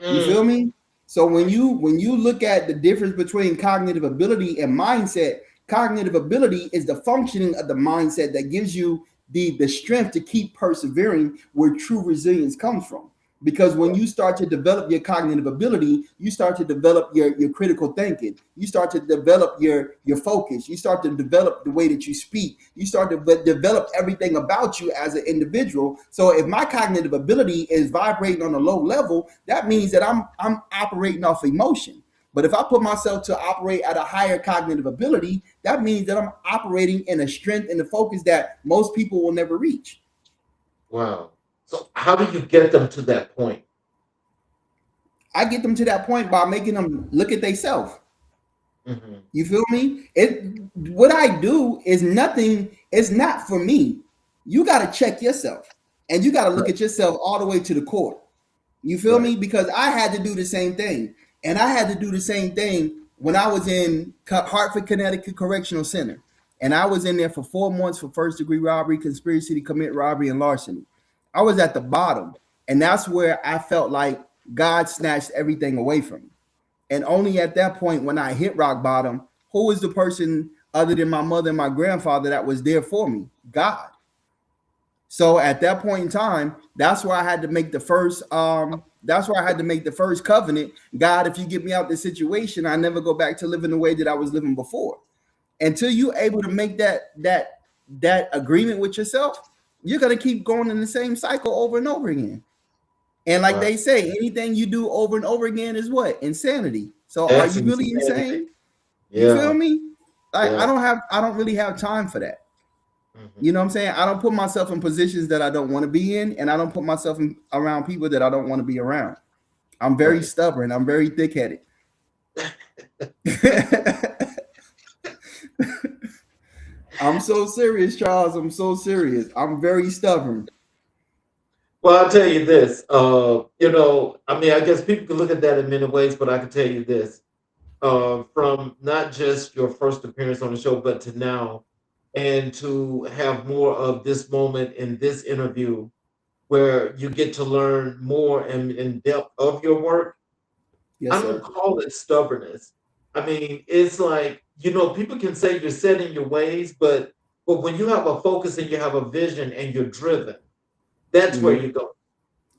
You Mm. feel me? So when you look at the difference between cognitive ability and mindset, cognitive ability is the functioning of the mindset that gives you the strength to keep persevering, where true resilience comes from. Because when you start to develop your cognitive ability, you start to develop your critical thinking. You start to develop your focus. You start to develop the way that you speak. You start to develop everything about you as an individual. So if my cognitive ability is vibrating on a low level, that means that I'm operating off emotion. But if I put myself to operate at a higher cognitive ability, that means that I'm operating in a strength and a focus that most people will never reach. Wow. So, how do you get them to that point? I get them to that point by making them look at themselves. Hmm. You feel me? What I do is nothing, it's not for me. You got to check yourself, and you got to look Right. at yourself all the way to the core. You feel Right. me? Because I had to do the same thing. And I had to do the same thing when I was in Hartford, Connecticut Correctional Center. And I was in there for 4 months for first degree robbery, conspiracy to commit robbery, and larceny. I was at the bottom. And that's where I felt like God snatched everything away from me. And only at that point, when I hit rock bottom, who was the person other than my mother and my grandfather that was there for me? God. So at that point in time, that's where I had to make the first covenant. God, if you get me out this situation, I never go back to living the way that I was living before. Until you're able to make that agreement with yourself, you're gonna keep going in the same cycle over and over again. And like they say, anything you do over and over again is what? Insanity. So are you really insane? You feel me? Like I don't really have time for that. You know what I'm saying? I don't put myself in positions that I don't want to be in, and I don't put myself around people that I don't want to be around. I'm very stubborn. I'm very thick-headed. I'm so serious, Charles. I'm so serious. I'm very stubborn. Well, I'll tell you this. I guess people can look at that in many ways, but I can tell you this. From not just your first appearance on the show, but to now, and to have more of this moment in this interview where you get to learn more in depth of your work. Yes, I don't call it stubbornness. I mean, it's like, people can say you're set in your ways, but when you have a focus and you have a vision and you're driven, that's where you go.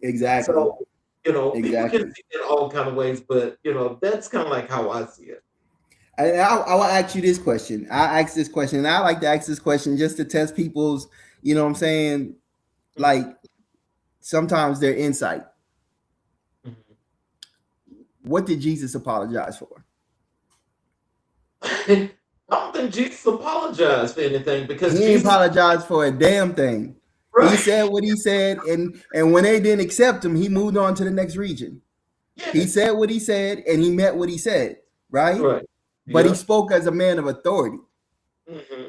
Exactly. So, people can see it in all kind of ways, but that's kind of like how I see it. I will ask you this question. I ask this question, and I like to ask this question just to test people's, what I'm saying, like sometimes their insight. What did Jesus apologize for? I don't think Jesus apologized for anything, because he ain't apologized for a damn thing. Right. He said what he said, and when they didn't accept him, he moved on to the next region. Yeah. He said what he said, and he meant what he said, right? Right. But he spoke as a man of authority.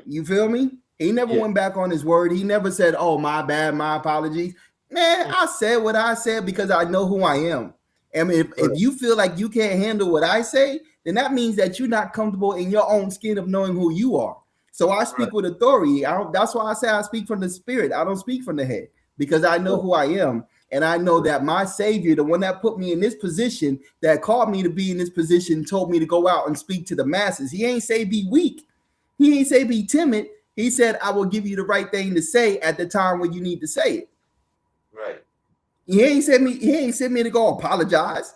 You feel me? He never went back on his word. He never said, "Oh, my bad, my apologies." Man, I said what I said because I know who I am. And if you feel like you can't handle what I say, then that means that you're not comfortable in your own skin of knowing who you are. So I speak with authority. That's why I say I speak from the spirit. I don't speak from the head, because I know who I am. And I know that my Savior, the one that put me in this position, that called me to be in this position, told me to go out and speak to the masses. He ain't say be weak. He ain't say be timid. He said, I will give you the right thing to say at the time when you need to say it. Right. He ain't sent me to go apologize.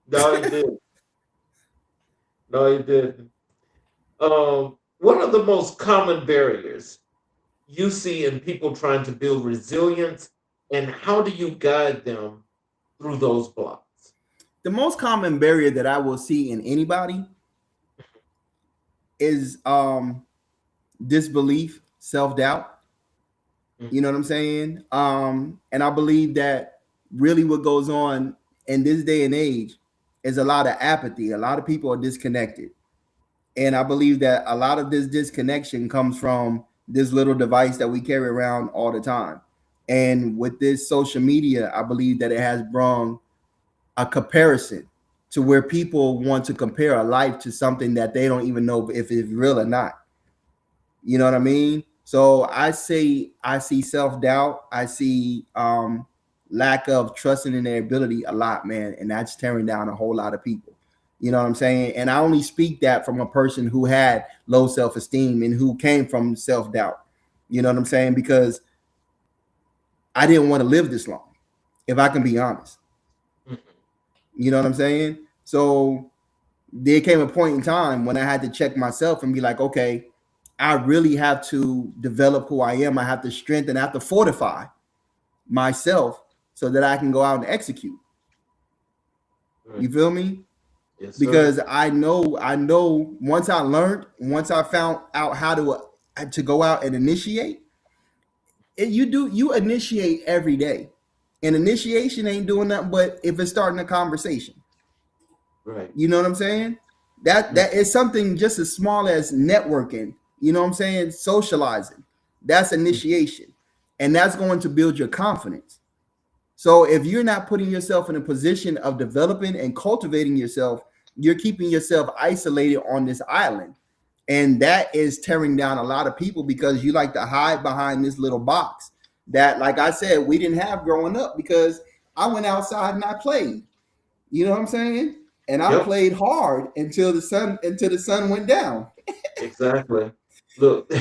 No, he didn't. No, he didn't. What are the most common barriers you see in people trying to build resilience, and how do you guide them through those blocks? The most common barrier that I will see in anybody is disbelief, self-doubt. You know what I'm saying? And I believe that really what goes on in this day and age is a lot of apathy. A lot of people are disconnected. And I believe that a lot of this disconnection comes from this little device that we carry around all the time. And with this social media, I believe that it has brought a comparison to where people want to compare a life to something that they don't even know if it's real or not. You know what I mean? So I see self-doubt. I see lack of trusting in their ability a lot, man. And that's tearing down a whole lot of people. You know what I'm saying? And I only speak that from a person who had low self-esteem and who came from self-doubt. You know what I'm saying? Because I didn't want to live this long, if I can be honest. You know what I'm saying? So there came a point in time when I had to check myself and be like, okay, I really have to develop who I am. I have to strengthen, I have to fortify myself so that I can go out and execute. You feel me? Yes, because I know once I found out how to go out and initiate, you initiate every day. And initiation ain't doing nothing but if it's starting a conversation. Right. You know what I'm saying? That is something just as small as networking, you know what I'm saying? Socializing. That's initiation. And that's going to build your confidence. So if you're not putting yourself in a position of developing and cultivating yourself, you're keeping yourself isolated on this island. And that is tearing down a lot of people because you like to hide behind this little box that, like I said, we didn't have growing up because I went outside and I played. You know what I'm saying? And I Yep, played hard until the sun went down. exactly. Look,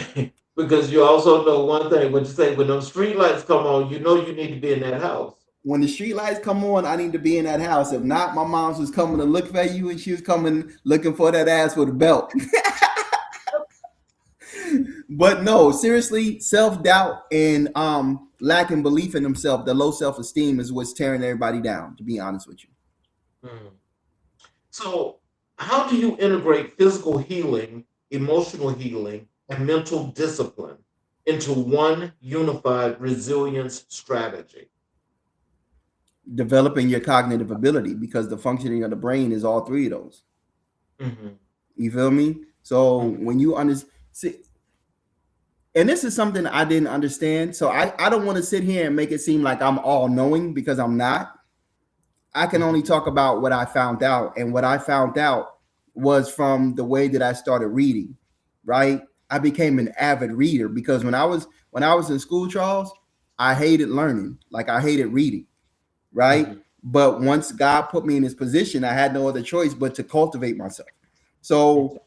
because you also know one thing, when you say when those street lights come on, you know you need to be in that house. When the street lights come on, I need to be in that house. If not, my mom's was coming to look for you and she was coming looking for that ass with a belt. But no, seriously, self-doubt and lacking belief in themselves, the low self-esteem is what's tearing everybody down, to be honest with you. Mhm. So, how do you integrate physical healing, emotional healing, and mental discipline into one unified resilience strategy? Developing your cognitive ability because the functioning of the brain is all three of those. Hmm. You feel me? So Hmm. when you understand, and this is something I didn't understand. So I don't want to sit here and make it seem like I'm all knowing because I'm not. I can only Hmm. talk about what I found out. And what I found out was from the way that I started reading, right? I became an avid reader because when I was in school, Charles, I hated learning. Like I hated reading, right? Hmm. But once God put me in this position, I had no other choice but to cultivate myself. So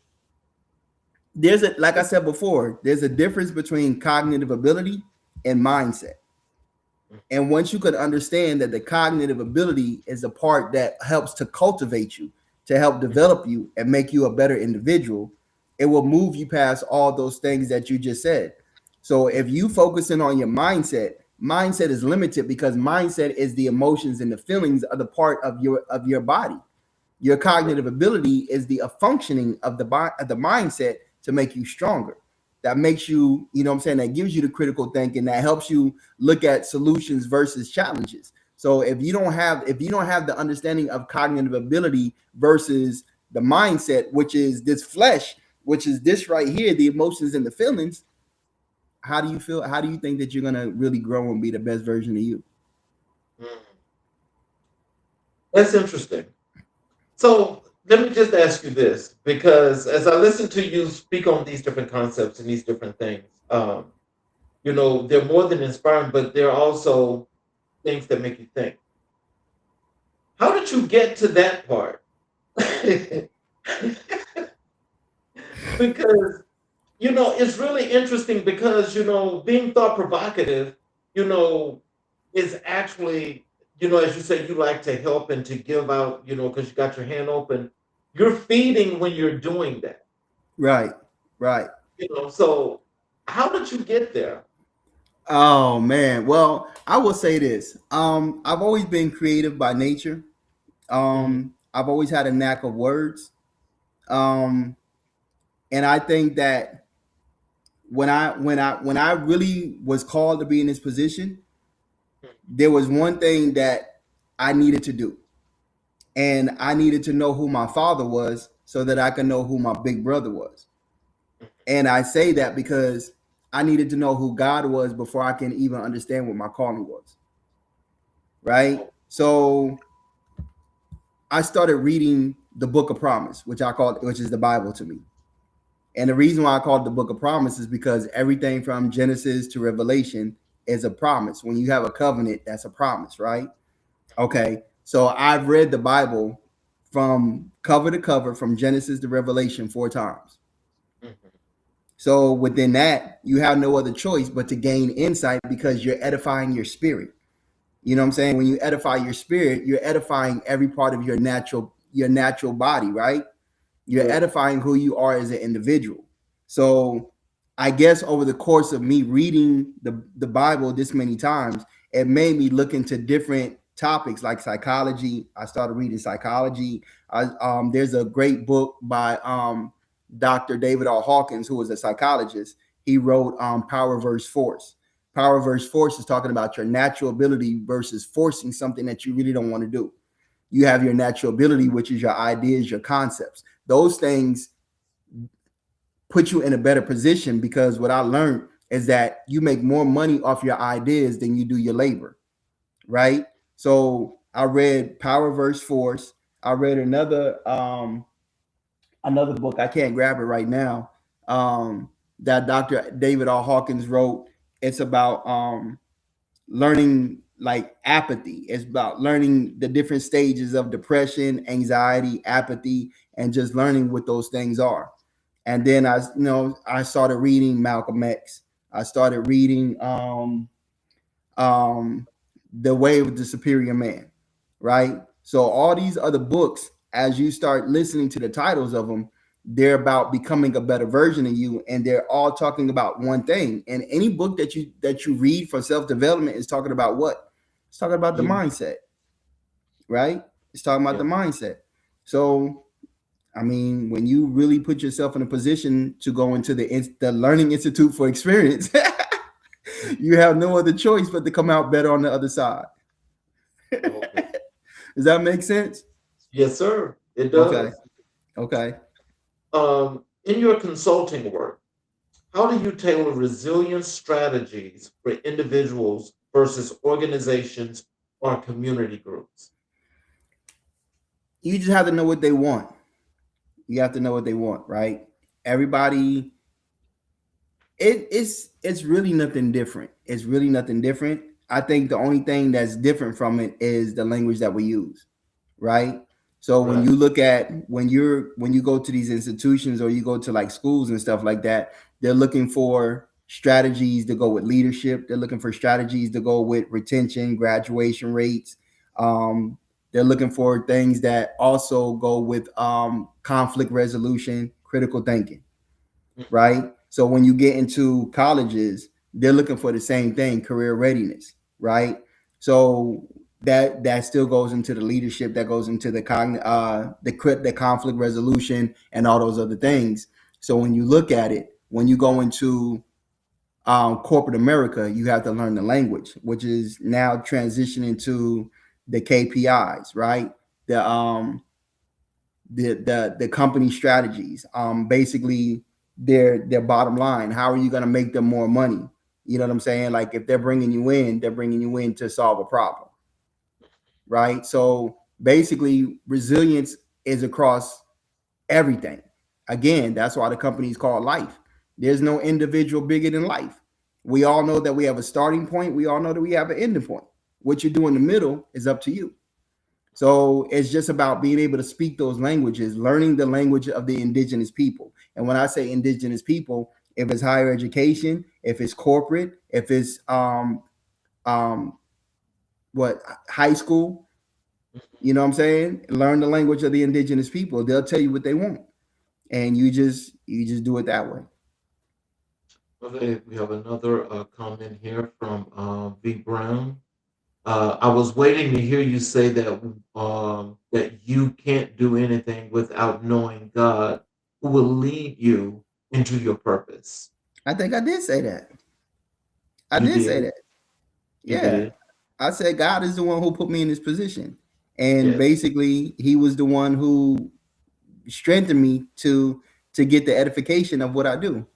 like I said before, there's a difference between cognitive ability and mindset. And once you could understand that the cognitive ability is a part that helps to cultivate you, to help develop you and make you a better individual, it will move you past all those things that you just said. So if you focusing on your mindset is limited because mindset is the emotions and the feelings of the part of your body. Your cognitive ability is the functioning of the mindset to make you stronger. That makes you, you know what I'm saying, that gives you the critical thinking that helps you look at solutions versus challenges. So if you don't have the understanding of cognitive ability versus the mindset, which is this flesh, which is this right here, the emotions and the feelings, how do you feel? How do you think that you're gonna really grow and be the best version of you? Hmm. That's interesting. So, let me just ask you this, because as I listen to you speak on these different concepts and these different things, they're more than inspiring, but they're also things that make you think. How did you get to that part? Because it's really interesting because being thought provocative, you know is actually, as you say, you like to help and to give out, because you got your hand open. You're feeding when you're doing that. Right, right. So how did you get there? Oh man. Well, I will say this. I've always been creative by nature. Hmm. I've always had a knack of words. Um, and I think that when I really was called to be in this position, there was one thing that I needed to do. And I needed to know who my father was so that I could know who my big brother was. And I say that because I needed to know who God was before I can even understand what my calling was. Right? So I started reading the Book of Promise, which is the Bible to me. And the reason why I call it the Book of Promise is because everything from Genesis to Revelation is a promise. When you have a covenant, that's a promise, right? Okay. So I've read the Bible from cover to cover, from Genesis to Revelation 4 times. Hmm. So within that, you have no other choice but to gain insight because you're edifying your spirit. You know what I'm saying? When you edify your spirit, you're edifying every part of your natural body, right? You're Yeah. edifying who you are as an individual. So I guess over the course of me reading the Bible this many times, it made me look into different topics like psychology. I started reading psychology. There's a great book by Dr. David R. Hawkins, who was a psychologist. He wrote Power versus Force. Power versus Force is talking about your natural ability versus forcing something that you really don't want to do. You have your natural ability, which is your ideas, your concepts. Those things put you in a better position because what I learned is that you make more money off your ideas than you do your labor, right? So I read Power versus Force. I read another book. I can't grab it right now. that Dr. David R. Hawkins wrote. It's about learning like apathy. It's about learning the different stages of depression, anxiety, apathy, and just learning what those things are. And then I started reading Malcolm X. I started reading um, The Way of the Superior Man, right? So all these other books, as you start listening to the titles of them, they're about becoming a better version of you, and they're all talking about one thing. And any book that you read for self development is talking about what? It's talking about the You, mindset, right? It's talking about yeah. the mindset. So I mean, when you really put yourself in a position to go into the Learning Institute for Experience, you have no other choice but to come out better on the other side. Okay. Does that make sense? Yes, sir. It Okay. does. Okay. In your consulting work, how do you tailor resilience strategies for individuals versus organizations or community groups? You just have to know what they want. You have to know what they want, right? Everybody, it's really nothing different. It's really nothing different. I think the only thing that's different from it is the language that we use, right? So when Right. you look at when you go to these institutions or you go to like schools and stuff like that, they're looking for strategies to go with leadership. They're looking for strategies to go with retention, graduation rates. Um, they're looking for things that also go with conflict resolution, critical thinking, right? So when you get into colleges, they're looking for the same thing, career readiness, right? So that still goes into the leadership, that goes into the conflict resolution and all those other things. So when you look at it, when you go into corporate America, you have to learn the language, which is now transitioning to the KPIs, right? The the company strategies, basically their bottom line. How are you going to make them more money? You know what I'm saying? Like if they're bringing you in, they're bringing you in to solve a problem, right? So basically resilience is across everything. Again, that's why the company is called life. There's no individual bigger than life. We all know that we have a starting point, we all know that we have an ending point. What you do in the middle is up to you. So it's just about being able to speak those languages, learning the language of the indigenous people. And when I say indigenous people, if it's higher education, if it's corporate, if it's um what high school, you know what I'm saying? Learn the language of the indigenous people. They'll tell you what they want. And you just do it that way. Okay, we have another comment here from V. Brown. I was waiting to hear you say that you can't do anything without knowing God, who will lead you into your purpose. I think I did say that. I You did say did. that. You Yeah. did. I said God is the one who put me in this position. And Yes. basically he was the one who strengthened me to get the edification of what I do.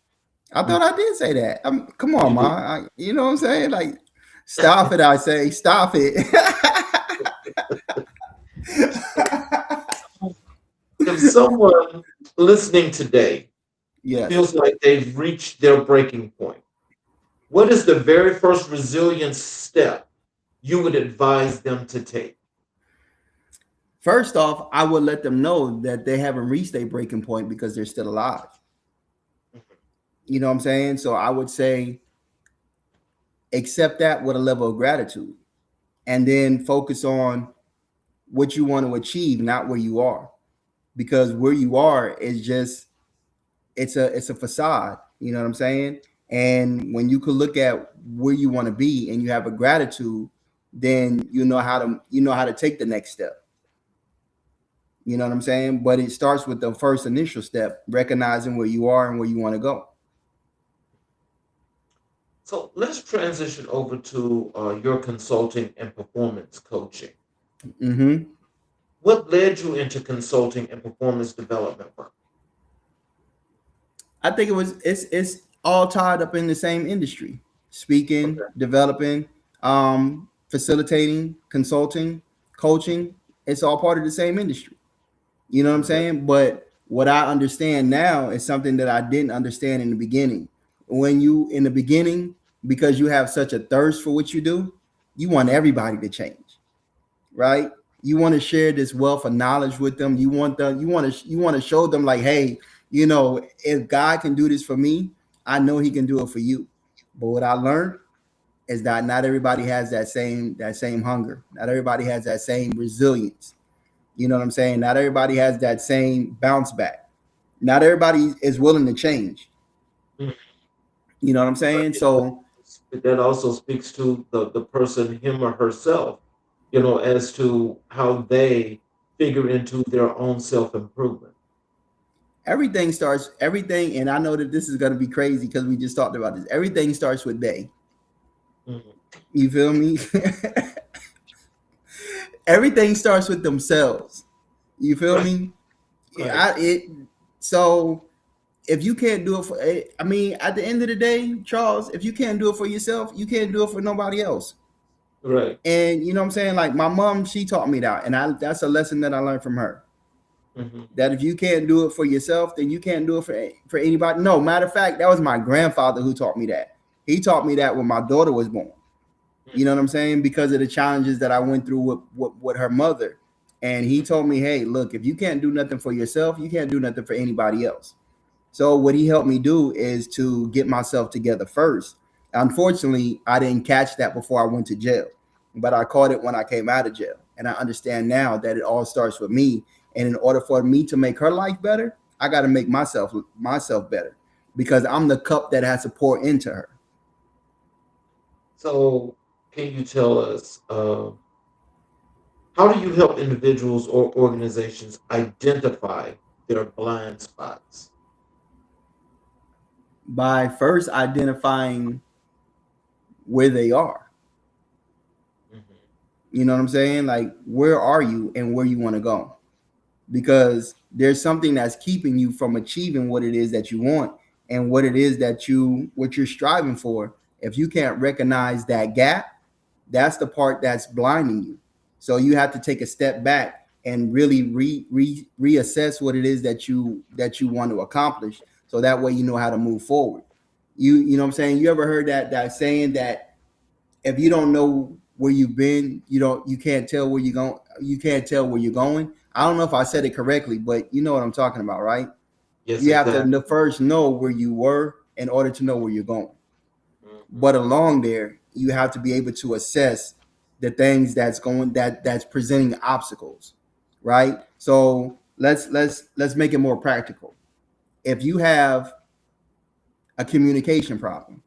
I You, thought I did say that. Come on, you ma. did. You know what I'm saying? Like, stop it. I say, stop it. If someone listening today Yes. feels like they've reached their breaking point, what is the very first resilience step you would advise them to take? First off, I would let them know that they haven't reached a breaking point because they're still alive. You know what I'm saying? So I would say accept that with a level of gratitude and then focus on what you want to achieve, not where you are. Because where you are is just it's a facade, you know what I'm saying? And when you could look at where you want to be and you have a gratitude, then you know how to take the next step. You know what I'm saying? But it starts with the first initial step, recognizing where you are and where you want to go. So let's transition over to your consulting and performance coaching. Hmm. What led you into consulting and performance development work? I think it's all tied up in the same industry. Speaking, Okay. developing, facilitating, consulting, coaching, it's all part of the same industry. You know what I'm Okay. saying? But what I understand now is something that I didn't understand in the beginning. When you in the beginning, because you have such a thirst for what you do, you want everybody to change, right? You want to share this wealth of knowledge with them. You want to show them like, hey, if God can do this for me, I know He can do it for you. But what I learned is that not everybody has that same hunger. Not everybody has that same resilience. You know what I'm saying? Not everybody has that same bounce back. Not everybody is willing to change. Mhm. You know what I'm But saying? So that also speaks to the person, him or herself, as to how they figure into their own self improvement. everything, and I know that this is going to be crazy because we just talked about this. Everything starts with they. Mhm. You feel me? Everything starts with themselves. You feel Right, me? right, So if you can't do it for, I mean, at the end of the day, Charles, if you can't do it for yourself, you can't do it for nobody else. right. And you know what I'm saying? Like my mom, she taught me that, and that's a lesson that I learned from her. Hmm. That if you can't do it for yourself, then you can't do it for anybody. No, matter of fact, that was my grandfather who taught me that. He taught me that when my daughter was born. You know what I'm saying? Because of the challenges that I went through with her mother. And he told me, hey, look, if you can't do nothing for yourself, you can't do nothing for anybody else. So what he helped me do is to get myself together first. Unfortunately, I didn't catch that before I went to jail, but I caught it when I came out of jail. And I understand now that it all starts with me. And in order for me to make her life better, I got to make myself better because I'm the cup that has to pour into her. So, can you tell us how do you help individuals or organizations identify their blind spots? By first identifying where they are. Hmm. You know what I'm saying? Like, where are you and where you want to go? Because there's something that's keeping you from achieving what it is that you want and what it is what you're striving for. If you can't recognize that gap, that's the part that's blinding you. So you have to take a step back and really reassess what it is that you want to accomplish. So that way you know how to move forward. You know what I'm saying? You ever heard that saying that if you don't know where you've been, you can't tell where you're going. You can't tell where you're going. I don't know if I said it correctly, but you know what I'm talking about, right? Yes, You have to exactly. first know where you were in order to know where you're going. Hmm. But along there, you have to be able to assess the things that's presenting obstacles, right? So let's make it more practical. If you have a communication problem,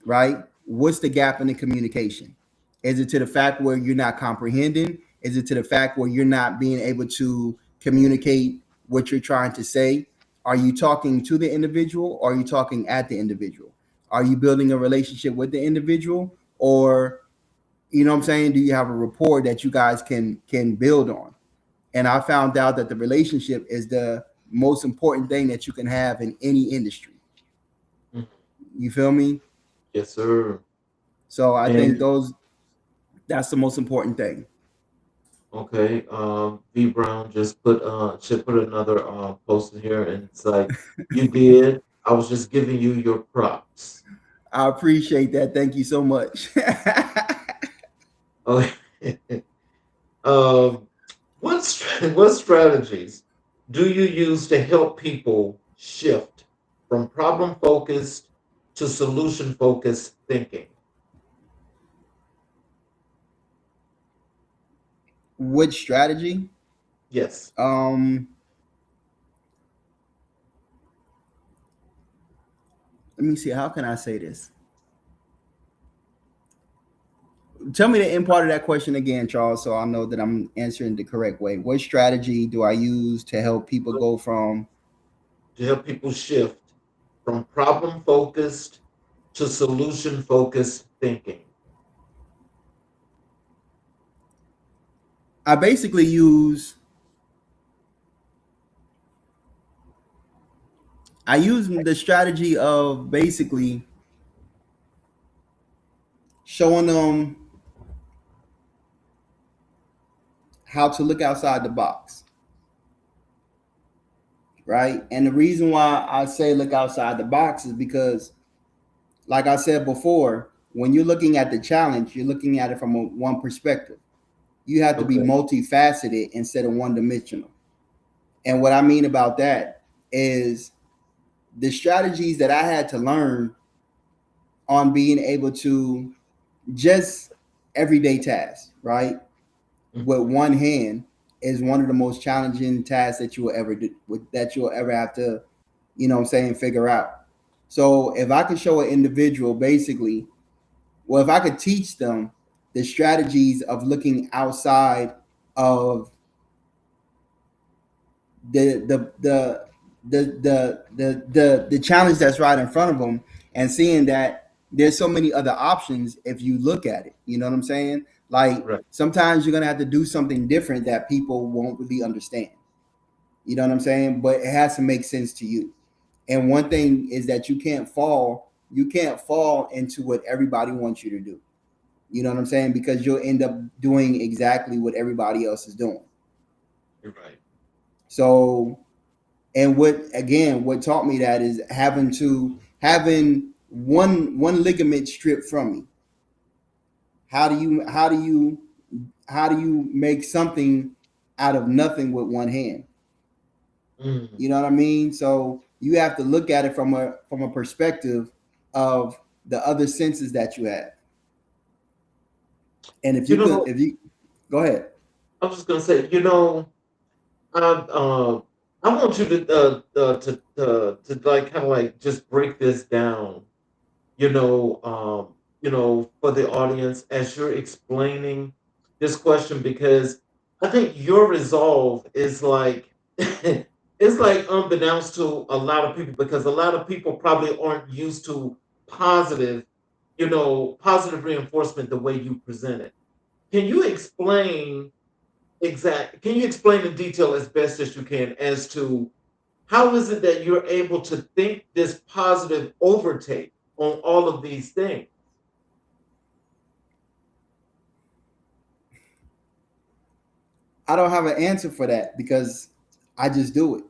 right? What's the gap in the communication? Is it to the fact where you're not comprehending? Is it to the fact where you're not being able to communicate what you're trying to say? Are you talking to the individual or are you talking at the individual? Are you building a relationship with the individual or you know what I'm saying? Do you have a rapport that you guys can build on? And I found out that the relationship is the most important thing that you can have in any industry. Hmm. You feel me? Yes, sir. So I think And that's the most important thing. okay, V Brown just put should put another post in here, and it's like you did. I was just giving you your props. I appreciate that. Thank you so much. Okay. um, what strategies do you use to help people shift from problem focused to solution focused thinking? Which strategy? Yes. Um, Let me see. How can I say this? Tell me the end part of that question again, Charles, so I know that I'm answering the correct way. What strategy do I use to help people go from? To help people shift from problem focused to solution focused thinking. I basically use the strategy of basically showing them how to look outside the box. right? And the reason why I say look outside the box is because, like I said before, when you're looking at the challenge, you're looking at it from one perspective. You have to be Okay. multifaceted instead of one dimensional. And what I mean about that is the strategies that I had to learn on being able to just everyday tasks, right? With Mhm. one hand is one of the most challenging tasks that you will ever do, that you'll ever have to, you know what I'm saying, figure out. So if I could show an individual basically, well, if I could teach them the strategies of looking outside of the the the the challenge that's right in front of them, and seeing that there's so many other options if you look at it, you know what I'm saying? Like Right. sometimes you're gonna have to do something different that people won't really understand, you know what I'm saying, but it has to make sense to you. And one thing is that you can't fall into what everybody wants you to do, you know what I'm saying, because you'll end up doing exactly what everybody else is doing. You're right. So, and what taught me that is having one ligament stripped from me. How do you make something out of nothing with one hand? Mm. You know what I mean? So you have to look at it from a perspective of the other senses that you have. And if You you could, know, if you go ahead. I was just gonna say, I I want you to like kind of like just break this down, for the audience as you're explaining this question, because I think your resolve is like it's like unbeknownst to a lot of people, because a lot of people probably aren't used to positive, positive reinforcement the way you present it. Can you explain can you explain in detail as best as you can as to how is it that you're able to think this positive overtake on all of these things? I don't have an answer for that because I just do it.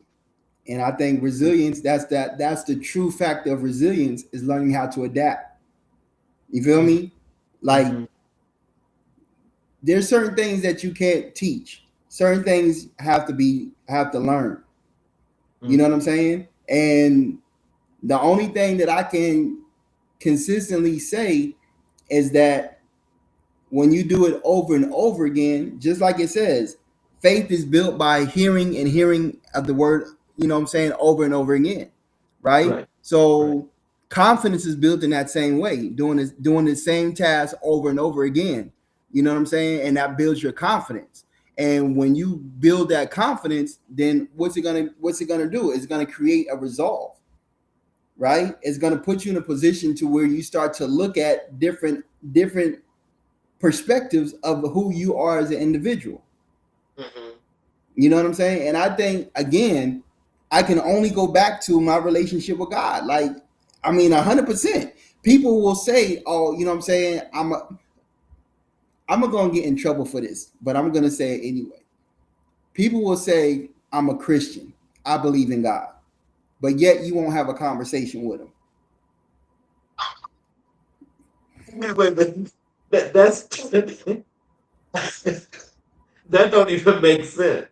And I think resilience, that's the true factor of resilience, is learning how to adapt. You feel Mm-hmm. me? Like Mm-hmm. there's certain things that you can't teach. Certain things have to learn. You know what I'm saying? And the only thing that I can consistently say is that when you do it over and over again, just like it says, faith is built by hearing and hearing of the word, you know what I'm saying, over and over again. Right? Right. Right. So confidence is built in that same way, doing the same task over and over again. You know what I'm saying? And that builds your confidence. And when you build that confidence, then what's it gonna do? It's gonna create a resolve, right? It's gonna put you in a position to where you start to look at different perspectives of who you are as an individual. Mm-hmm. You know what I'm saying? And I think again, I can only go back to my relationship with God. Like, I mean, 100%. People will say, "Oh, you know what I'm saying? I'm gonna get in trouble for this, but I'm gonna say it anyway." People will say, "I'm a Christian. I believe in God," but yet you won't have a conversation with them. Wait, that's that don't even make sense.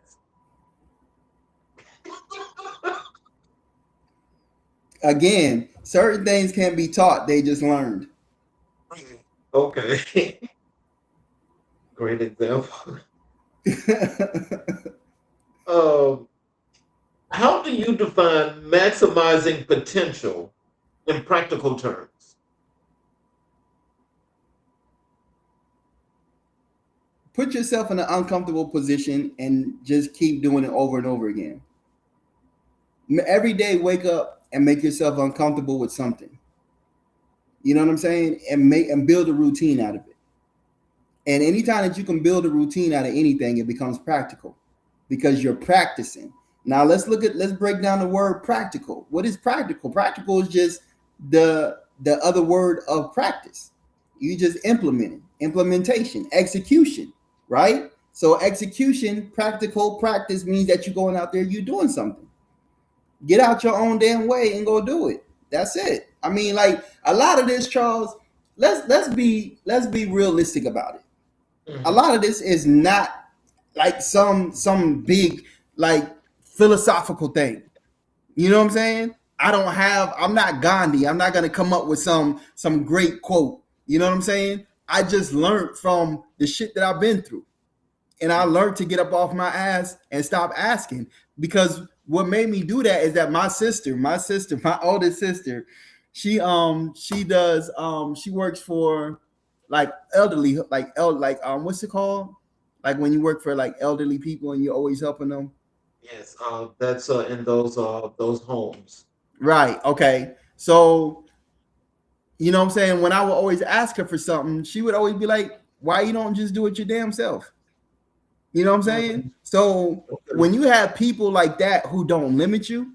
Again, certain things can't be taught; they just learned. Okay. Great example. Um, how do you define maximizing potential in practical terms? Put yourself in an uncomfortable position and just keep doing it over and over again. Every day, wake up and make yourself uncomfortable with something. You know what I'm saying? And build a routine out of it. And anytime that you can build a routine out of anything, it becomes practical because you're practicing. Now let's break down the word practical. What is practical? Practical is just the other word of practice. You just implementation, execution, right? So execution, practical practice means that you're going out there, you're doing something. Get out your own damn way and go do it. That's it. I mean, like a lot of this, Charles. Let's be realistic about it. A Mhm. lot of this is not like some big like philosophical thing. You know what I'm saying? I'm not Gandhi. I'm not gonna come up with some great quote. You know what I'm saying? I just learned from the shit that I've been through. And I learned to get up off my ass and stop asking. Because what made me do that is that my oldest sister, she works for like elderly, what's it called? Like when you work for like elderly people and you're always helping them. Yes, that's in those homes. Right. Okay. So, you know what I'm saying? When I would always ask her for something, she would always be like, why you don't just do it your damn self? You know what I'm saying? Mhm. So Okay. when you have people like that who don't limit you,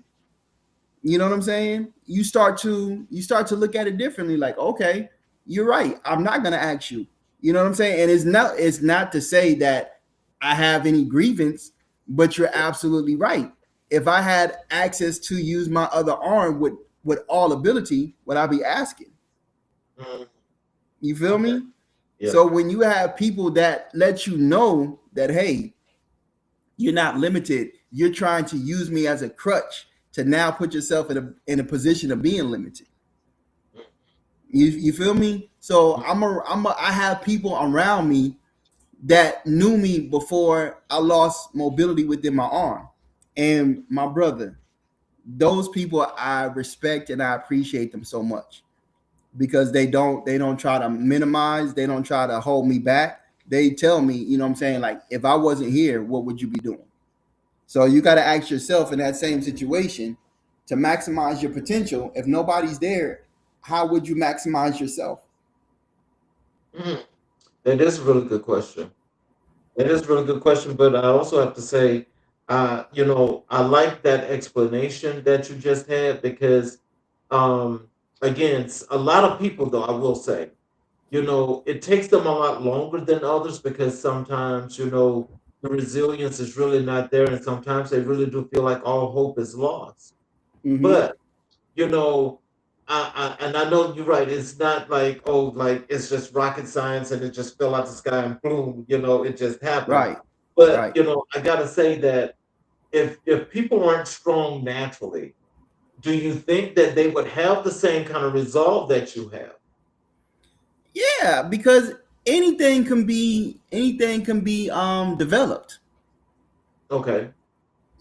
you know what I'm saying? You start to look at it differently. Like, okay, you're right. I'm not gonna ask you. You know what I'm saying? And it's not to say that I have any grievance, but you're absolutely right. If I had access to use my other arm with all ability, would I be asking? Mhm. You feel Okay. me? Yeah. So when you have people that let you know that, hey, you're not limited. You're trying to use me as a crutch to now put yourself in a position of being limited. You feel me? So I have people around me that knew me before I lost mobility within my arm. And my brother, those people I respect and I appreciate them so much because they don't try to minimize, they don't try to hold me back. They tell me, you know what I'm saying, like if I wasn't here, what would you be doing? So you got to ask yourself in that same situation to maximize your potential. If nobody's there, how would you maximize yourself? Mhm. That is a really good question. It is a really good question, but I also have to say, I like that explanation that you just had because, um, again, a lot of people, though, I will say, it takes them a lot longer than others because sometimes, the resilience is really not there, and sometimes they really do feel like all hope is lost. Mm-hmm. But you know, and I know you're right. It's not like, oh, like it's just rocket science and it just fell out the sky and boom, it just happened. Right. But Right. I gotta say that if people aren't strong naturally, do you think that they would have the same kind of resolve that you have? Yeah, because anything can be developed. Okay.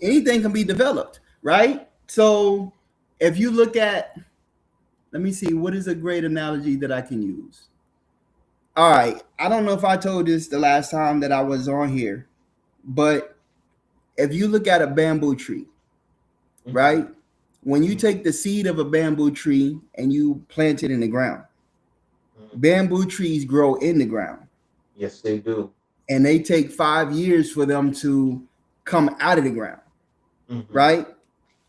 Anything can be developed, right? So if you look at, let me see, what is a great analogy that I can use? All right, I don't know if I told this the last time that I was on here, but if you look at a bamboo tree, Hmm. right? When you Hmm. take the seed of a bamboo tree and you plant it in the ground, Hmm. bamboo trees grow in the ground Yes, they do. and they take 5 years for them to come out of the ground, Hmm. right?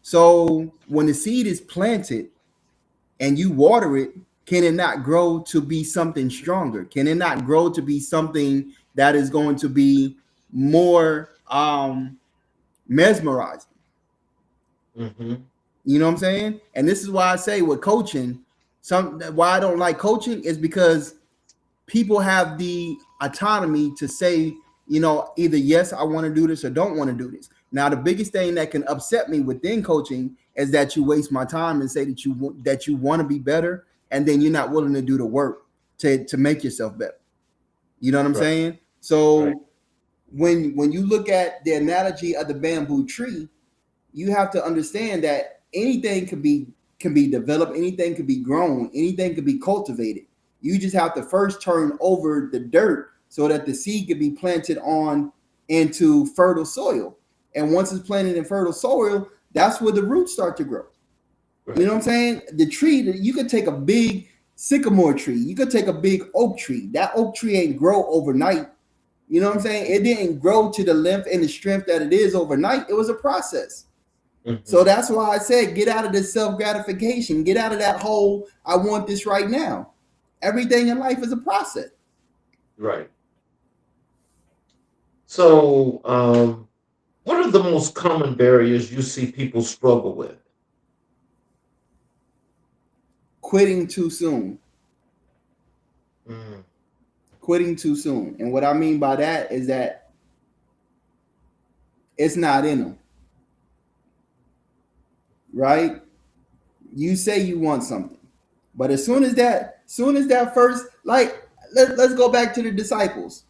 So when the seed is planted and you water it, can it not grow to be something stronger? Can it not grow to be something that is going to be more mesmerizing? Hmm. You know what I'm saying? And this is why I say with coaching, why I don't like coaching is because people have the autonomy to say, either yes, I want to do this or don't want to do this. Now, the biggest thing that can upset me within coaching is that you waste my time and say that you want to be better, and then you're not willing to do the work to make yourself better. You know what I'm Right. saying? Right. So when you look at the analogy of the bamboo tree, you have to understand that anything can be developed, anything can be grown, anything can be cultivated. You just have to first turn over the dirt so that the seed can be planted on into fertile soil. And once it's planted in fertile soil, that's where the roots start to grow. You know Right. what I'm saying? The tree, you could take a big sycamore tree, you could take a big oak tree. That oak tree ain't grow overnight. You know what I'm saying? It didn't grow to the length and the strength that it is overnight. It was a process. So Hmm. that's why I said get out of this self gratification, get out of that whole I want this right now. Everything in life is a process. Right. So, What are the most common barriers you see people struggle with? Quitting too soon. Mm, Quitting too soon. And what I mean by that is that it's not in them, right? You say you want something, but soon as that first, like, let's go back to the disciples.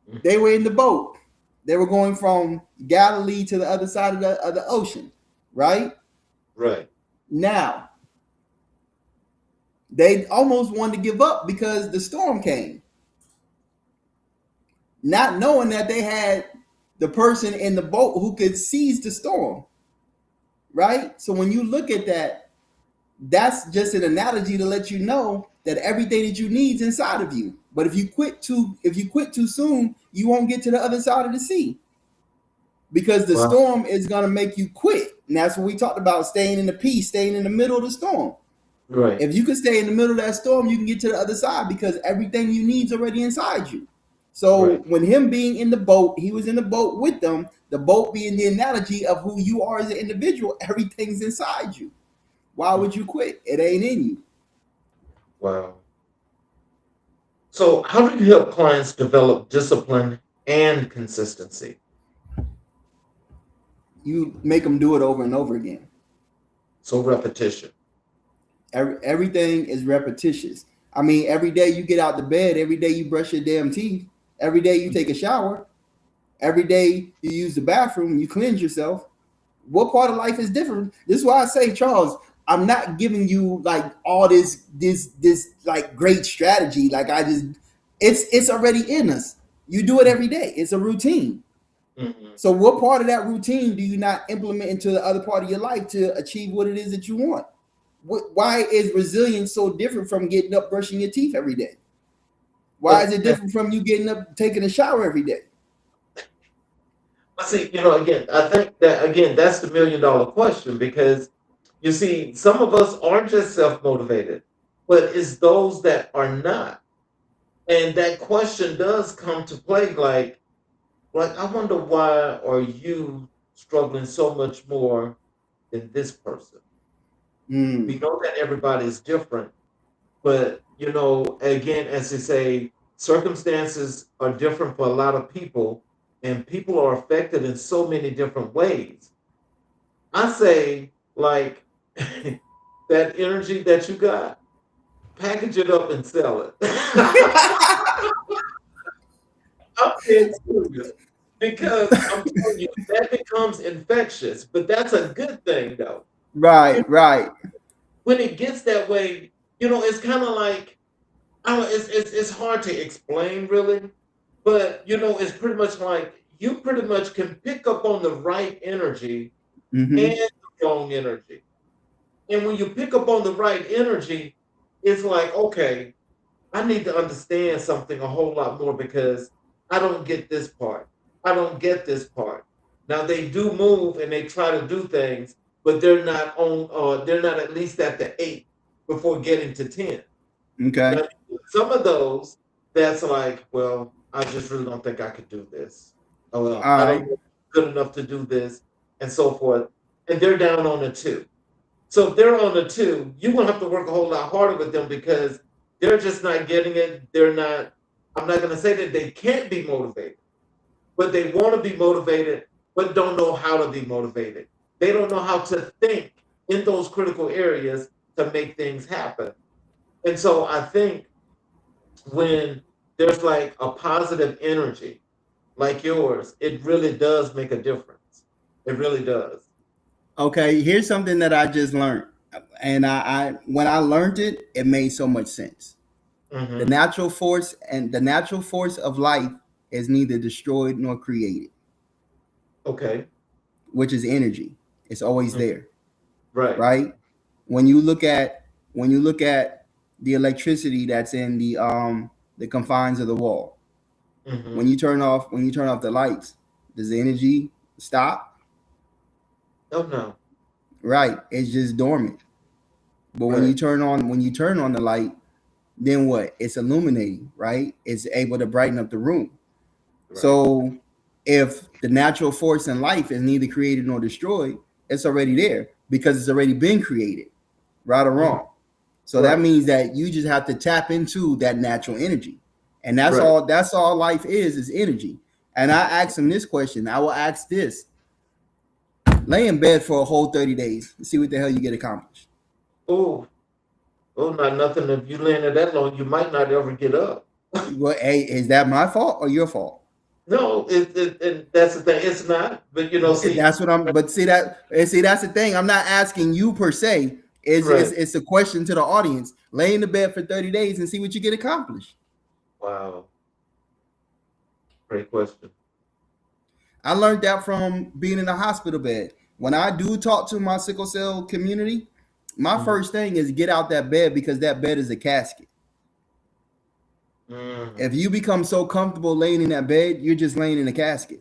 mm, They were in the boat. They were going from Galilee to the other side of the ocean, right? right. Now, they almost wanted to give up because the storm came, not knowing that they had the person in the boat who could seize the storm, right? So when you look at that, that's just an analogy to let you know that everything that you need is inside of you. But if you quit too soon, you won't get to the other side of the sea because the Wow. storm is going to make you quit. And that's what we talked about, staying in the peace, staying in the middle of the storm. Right. If you can stay in the middle of that storm, you can get to the other side because everything you need is already inside you. So Right. when him being in the boat, he was in the boat with them, the boat being the analogy of who you are as an individual, everything's inside you. Why Mm, would you quit? It ain't in you. wow. So, how do you help clients develop discipline and consistency? You make them do it over and over again. So, repetition. Everything is repetitious. I mean, every day you get out the bed, every day you brush your damn teeth, every day you take a shower, every day you use the bathroom, you cleanse yourself. What part of life is different? This is why I say, Charles, I'm not giving you like all this like great strategy. Like I just, it's already in us. You do it every day. It's a routine. Mm-hmm. So what part of that routine do you not implement into the other part of your life to achieve what it is that you want? Why is resilience so different from getting up brushing your teeth every day? Why is But, it different from you getting up taking a shower every day? but see, again, I think that, again, that's the $1 million question because you see, some of us aren't just self motivated, but it's those that are not. And that question does come to play like, I wonder why are you struggling so much more than this person? We Mm, know that everybody is different, but again, as they say, circumstances are different for a lot of people, and people are affected in so many different ways. I say, like, that energy that you got, package it up and sell it. I'm being serious because I'm telling you, that becomes infectious, but that's a good thing, though. You right, know, right. when it gets that way, it's kind of like, I don't, it's hard to explain really, but it's pretty much like you pretty much can pick up on the right energy and Mm-hmm. the wrong energy. And when you pick up on the right energy, it's like, okay, I need to understand something a whole lot more because I don't get this part. I don't get this part. Now they do move and they try to do things, but they're not on. They're not at least at the 8 before getting to 10. Okay. Now, some of those, that's like, well, I just really don't think I could do this. Oh, well, All I don't right. know if I'm good enough to do this, and so forth. And they're down on a 2. So if they're on the 2, you're gonna have to work a whole lot harder with them because they're just not getting it. They're not. I'm not gonna say that they can't be motivated, but they want to be motivated, but don't know how to be motivated. They don't know how to think in those critical areas to make things happen. And so I think when there's like a positive energy like yours, it really does make a difference. It really does. Okay. Here's something that I just learned, and I when I learned it, it made so much sense. Hmm. The natural force of life is neither destroyed nor created, Okay. which is energy. It's always Mhm. there, Right. right? When you look at the electricity that's in the confines of the wall, Hmm. when you turn off the lights, does the energy stop? Oh no. Right. It's just dormant. But Right. when you turn on the light, then what? It's illuminating, right? It's able to brighten up the room. Right. So if the natural force in life is neither created nor destroyed, it's already there because it's already been created, right or wrong. So that means that you just have to tap into that natural energy. And that's all life is energy. And I asked him this question. I will ask this. Lay in bed for a whole 30 days and see what the hell you get accomplished. Oh, not nothing. If you lay in there that long, you might not ever get up. Well, hey, is that my fault or your fault? No, and that's the thing. It's not. But that's what I'm. But see that's the thing. I'm not asking you per se. It's a question to the audience. Lay in the bed for 30 days and see what you get accomplished. Wow. Great question. I learned that from being in a hospital bed. When I do talk to my sickle cell community, my first thing is get out that bed because that bed is a casket. If you become so comfortable laying in that bed, you're just laying in a casket.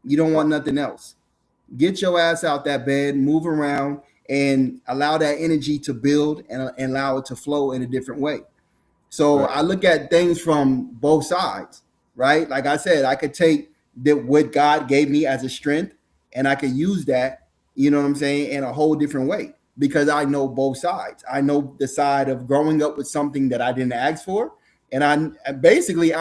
You don't want nothing else. Get your ass out that bed, move around, and allow that energy to build and allow it to flow in a different way. So I look at things from both sides, right? Like I said, I could take what God gave me as a strength and I could use that, you know what I'm saying, in a whole different way because I know both sides. I know the side of growing up with something that I didn't ask for. And I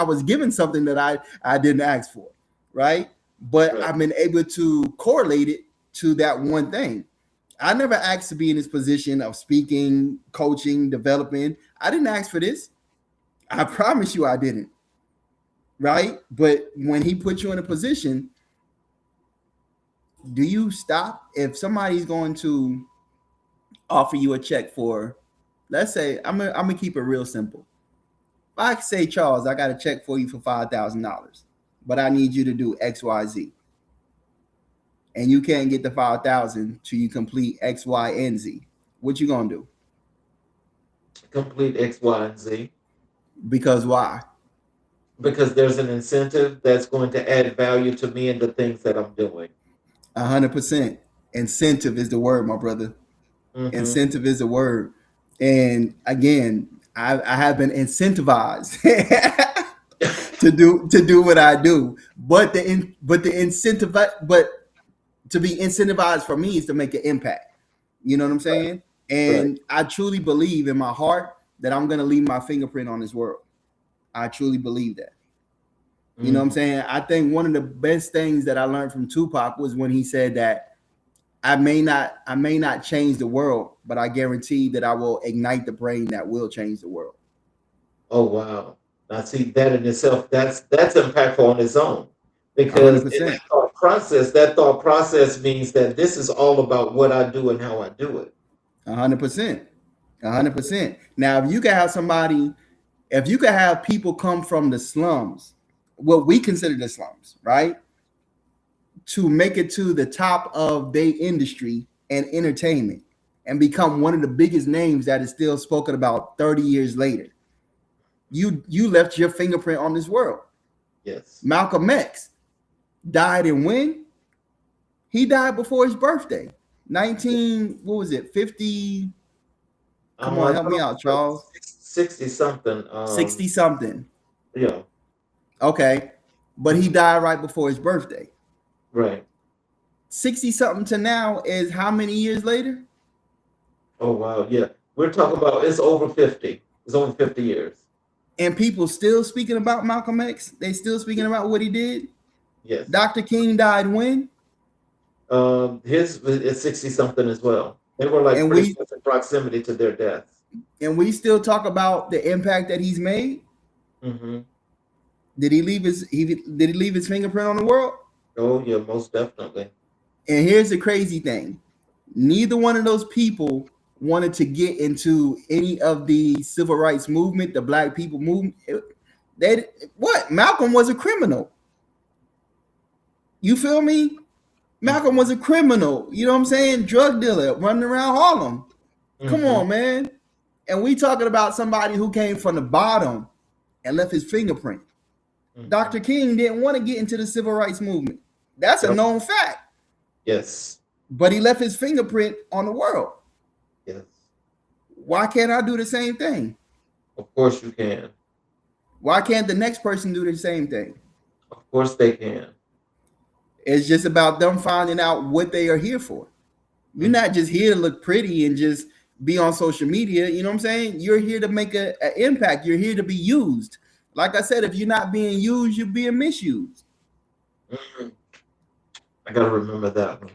was given something that I didn't ask for, right? But I've been able to correlate it to that one thing. I never asked to be in this position of speaking, coaching, developing. I didn't ask for this. I promise you I didn't, right? But when he put you in a position, do you stop? If somebody's going to offer you a check for, let's say, I'm gonna keep it real simple. I say, Charles, I got a check for you for $5,000, but I need you to do X, Y, Z. And you can't get the 5,000 till you complete X, Y, and Z. What you gonna do? Complete X, Y, and Z. Because why? Because there's an incentive that's going to add value to me and the things that I'm doing. 100%. Incentive is the word, my brother. Incentive is the word. And again, I have been incentivized to do what I do, but to be incentivized for me is to make an impact. You know what I'm saying? And I truly believe in my heart that I'm gonna leave my fingerprint on this world. I truly believe that. You know what I'm saying? I think one of the best things that I learned from Tupac was when he said that I may not change the world, but I guarantee that I will ignite the brain that will change the world. Oh wow! Now see that in itself, that's impactful on its own, because that thought process means that this is all about what I do and how I do it. 100%, 100%. Now, if you could have people come from the slums, what we consider the slums, right, to make it to the top of their industry and entertainment and become one of the biggest names that is still spoken about 30 years later. You left your fingerprint on this world. Yes. Malcolm X died in when? He died before his birthday. 50? Come on, help me out, Charles. 60 something. 60 something. Yeah. Okay. But he died right before his birthday. Right. 60 something to now is how many years later? Oh wow, yeah. We're talking about it's over 50. It's over 50 years. And people still speaking about Malcolm X? They still speaking about what he did? Yes. Dr. King died when? His is 60 something as well. They were like pretty close in proximity to their deaths. And we still talk about the impact that he's made. Did he leave his fingerprint on the world? Oh yeah, most definitely. And here's the crazy thing: neither one of those people wanted to get into any of the civil rights movement, the Black people movement. Malcolm was a criminal. You feel me? Malcolm was a criminal. You know what I'm saying? Drug dealer running around Harlem. Come on, man. And we talking about somebody who came from the bottom and left his fingerprint. Dr. King didn't want to get into the civil rights movement. That's a known fact. Yes. But he left his fingerprint on the world. Yes. Why can't I do the same thing? Of course you can. Why can't the next person do the same thing? Of course they can. It's just about them finding out what they are here for. You're not just here to look pretty and just be on social media. You know what I'm saying? You're here to make an impact. You're here to be used. Like I said, if you're not being used, you're being misused. Mhm. I gotta remember that one.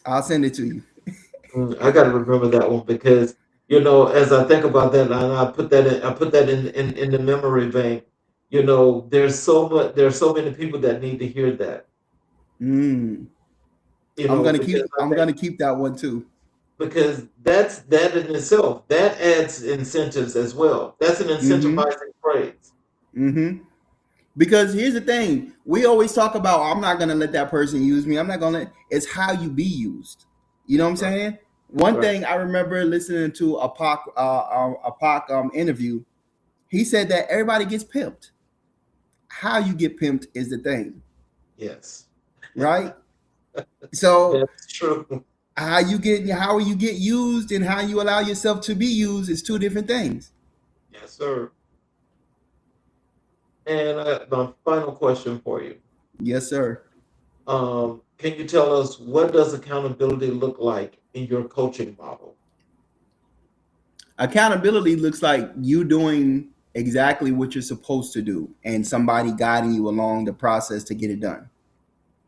I'll send it to you. I gotta remember that one because as I think about that, and I put that in the memory bank. There's so many people that need to hear that. Mm. Because I I'm think gonna keep that one too. because that in itself that adds incentives as well. That's an Mm-hmm. incentivizing phrase. Mm-hmm. Because here's the thing: we always talk about, I'm not gonna let that person use me. I'm not gonna. It's how you be used. You know what I'm Right. saying? One Right. thing I remember listening to a Pac interview. He said that everybody gets pimped. How you get pimped is the thing, Yes. right? So That's true. how you get used and how you allow yourself to be used is two different things. Yes, sir. And my final question for you. Yes, sir. Can you tell us what does accountability look like in your coaching model? Accountability looks like you doing exactly what you're supposed to do and somebody guiding you along the process to get it done.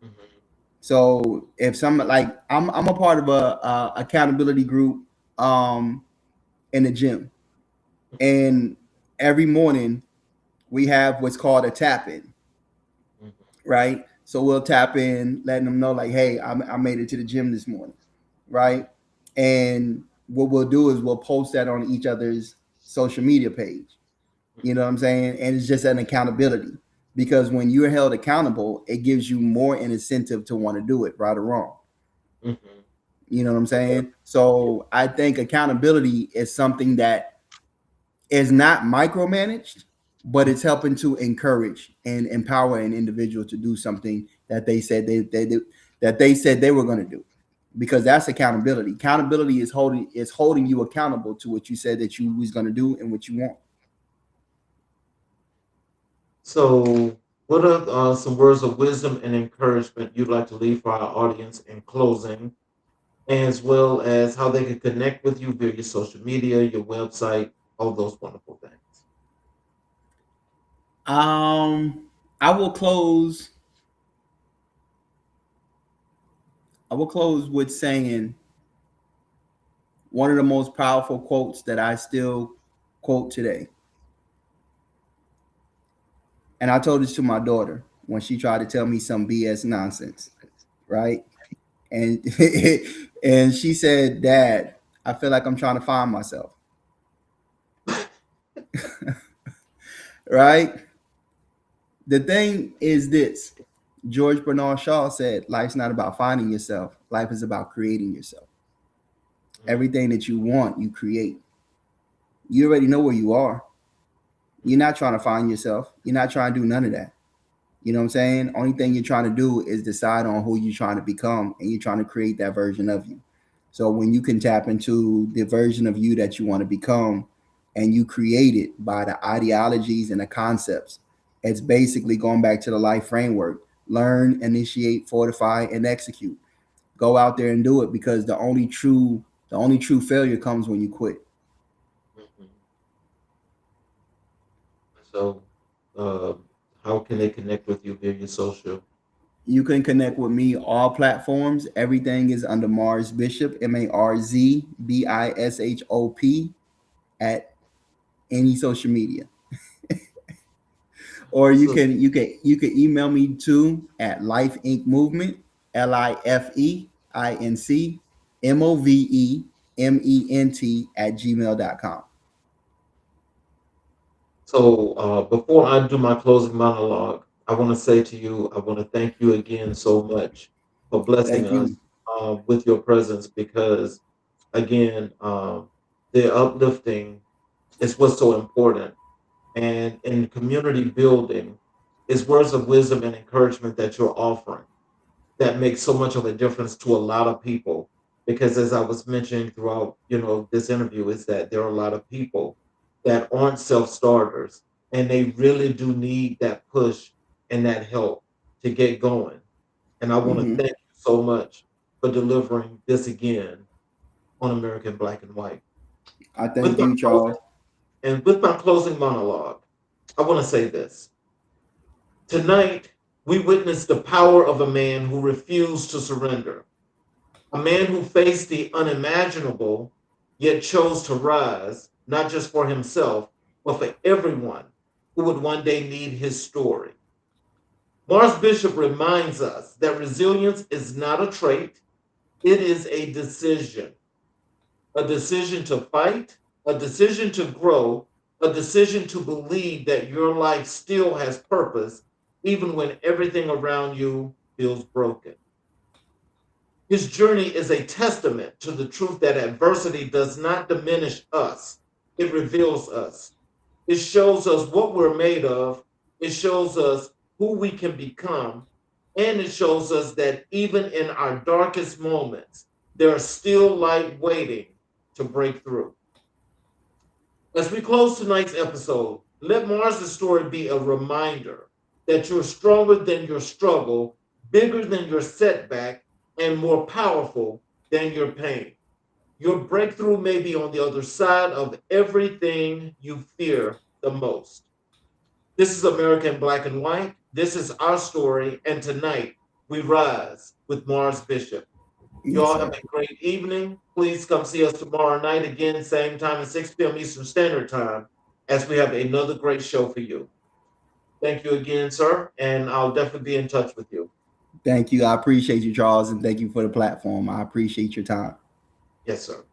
Mhm. So if some like I'm a part of a accountability group um in the gym, and every morning we have what's called a tap in, Mhm. right? So we'll tap in, letting them know like, hey, I made it to the gym this morning, right? And what we'll do is we'll post that on each other's social media page. You know what I'm saying? And it's just an accountability, because when you're held accountable, it gives you more an incentive to want to do it, right or wrong. Mhm. You know what I'm Okay. saying? Yeah. So I think accountability is something that is not micromanaged, but it's helping to encourage and empower an individual to do something that they said they were going to do, because that's accountability. Accountability is holding you accountable to what you said that you was going to do and what you want. So, what are some words of wisdom and encouragement you'd like to leave for our audience in closing, as well as how they can connect with you via your social media, your website, all those wonderful things? Um, I will close. I will close with saying one of the most powerful quotes that I still quote today. And I told this to my daughter when she tried to tell me some BS nonsense, right? And and she said, "Dad, I feel like I'm trying to find myself." Right? The thing is this. George Bernard Shaw said, "Life's not about finding yourself. Life is about creating yourself. Mhm. Everything that you want, you create. You already know where you are. You're not trying to find yourself. You're not trying to do none of that. You know what I'm saying? Only thing you're trying to do is decide on who you're trying to become, and you're trying to create that version of you. So when you can tap into the version of you that you want to become, and you create it by the ideologies and the concepts, it's basically going back to the life framework. Learn, initiate, fortify, and execute. Go out there and do it, because the only true failure comes when you quit. Mhm. So, uh, how can they connect with you via your social? You can connect with me all platforms. Everything is under Marz Bishop, MarzBishop, at any social media. Or So, you can email me too at Life Inc. Movement, LifeIncMovement at gmail.com. before I do my closing monologue, I want to say to you, I want to thank you again so much for blessing Thank us you. with your presence because, again, the uplifting is what's so important. And in community building, is words of wisdom and encouragement that you're offering that makes so much of a difference to a lot of people. Because as I was mentioning throughout, this interview, is that there are a lot of people that aren't self starters, and they really do need that push and that help to get going. And I want to Mhm. thank you so much for delivering this again on American Black and White. I With thank my you, closing, Charles. and with my closing monologue, I want to say this. Tonight, we witnessed the power of a man who refused to surrender, a man who faced the unimaginable, yet chose to rise, not just for himself, but for everyone who would one day need his story. Marz Bishop reminds us that resilience is not a trait, it is a decision to fight, a decision to grow, a decision to believe that your life still has purpose, even when everything around you feels broken. His journey is a testament to the truth that adversity does not diminish us, it reveals us. It shows us what we're made of, it shows us who we can become, and it shows us that even in our darkest moments, there's still light waiting to break through. As we close tonight's episode, let Mars's story be a reminder that you're stronger than your struggle, bigger than your setback, and more powerful than your pain. Your breakthrough may be on the other side of everything you fear the most. This is American Black and White. This is our story. And tonight we rise with Marz Bishop. You Yes, all have sir. a great evening. Please come see us tomorrow night again, same time at 6 p.m. Eastern Standard Time, as we have another great show for you. Thank you again, sir. And I'll definitely be in touch with you. Thank you. I appreciate you, Charles, and thank you for the platform. I appreciate your time. Yes, sir.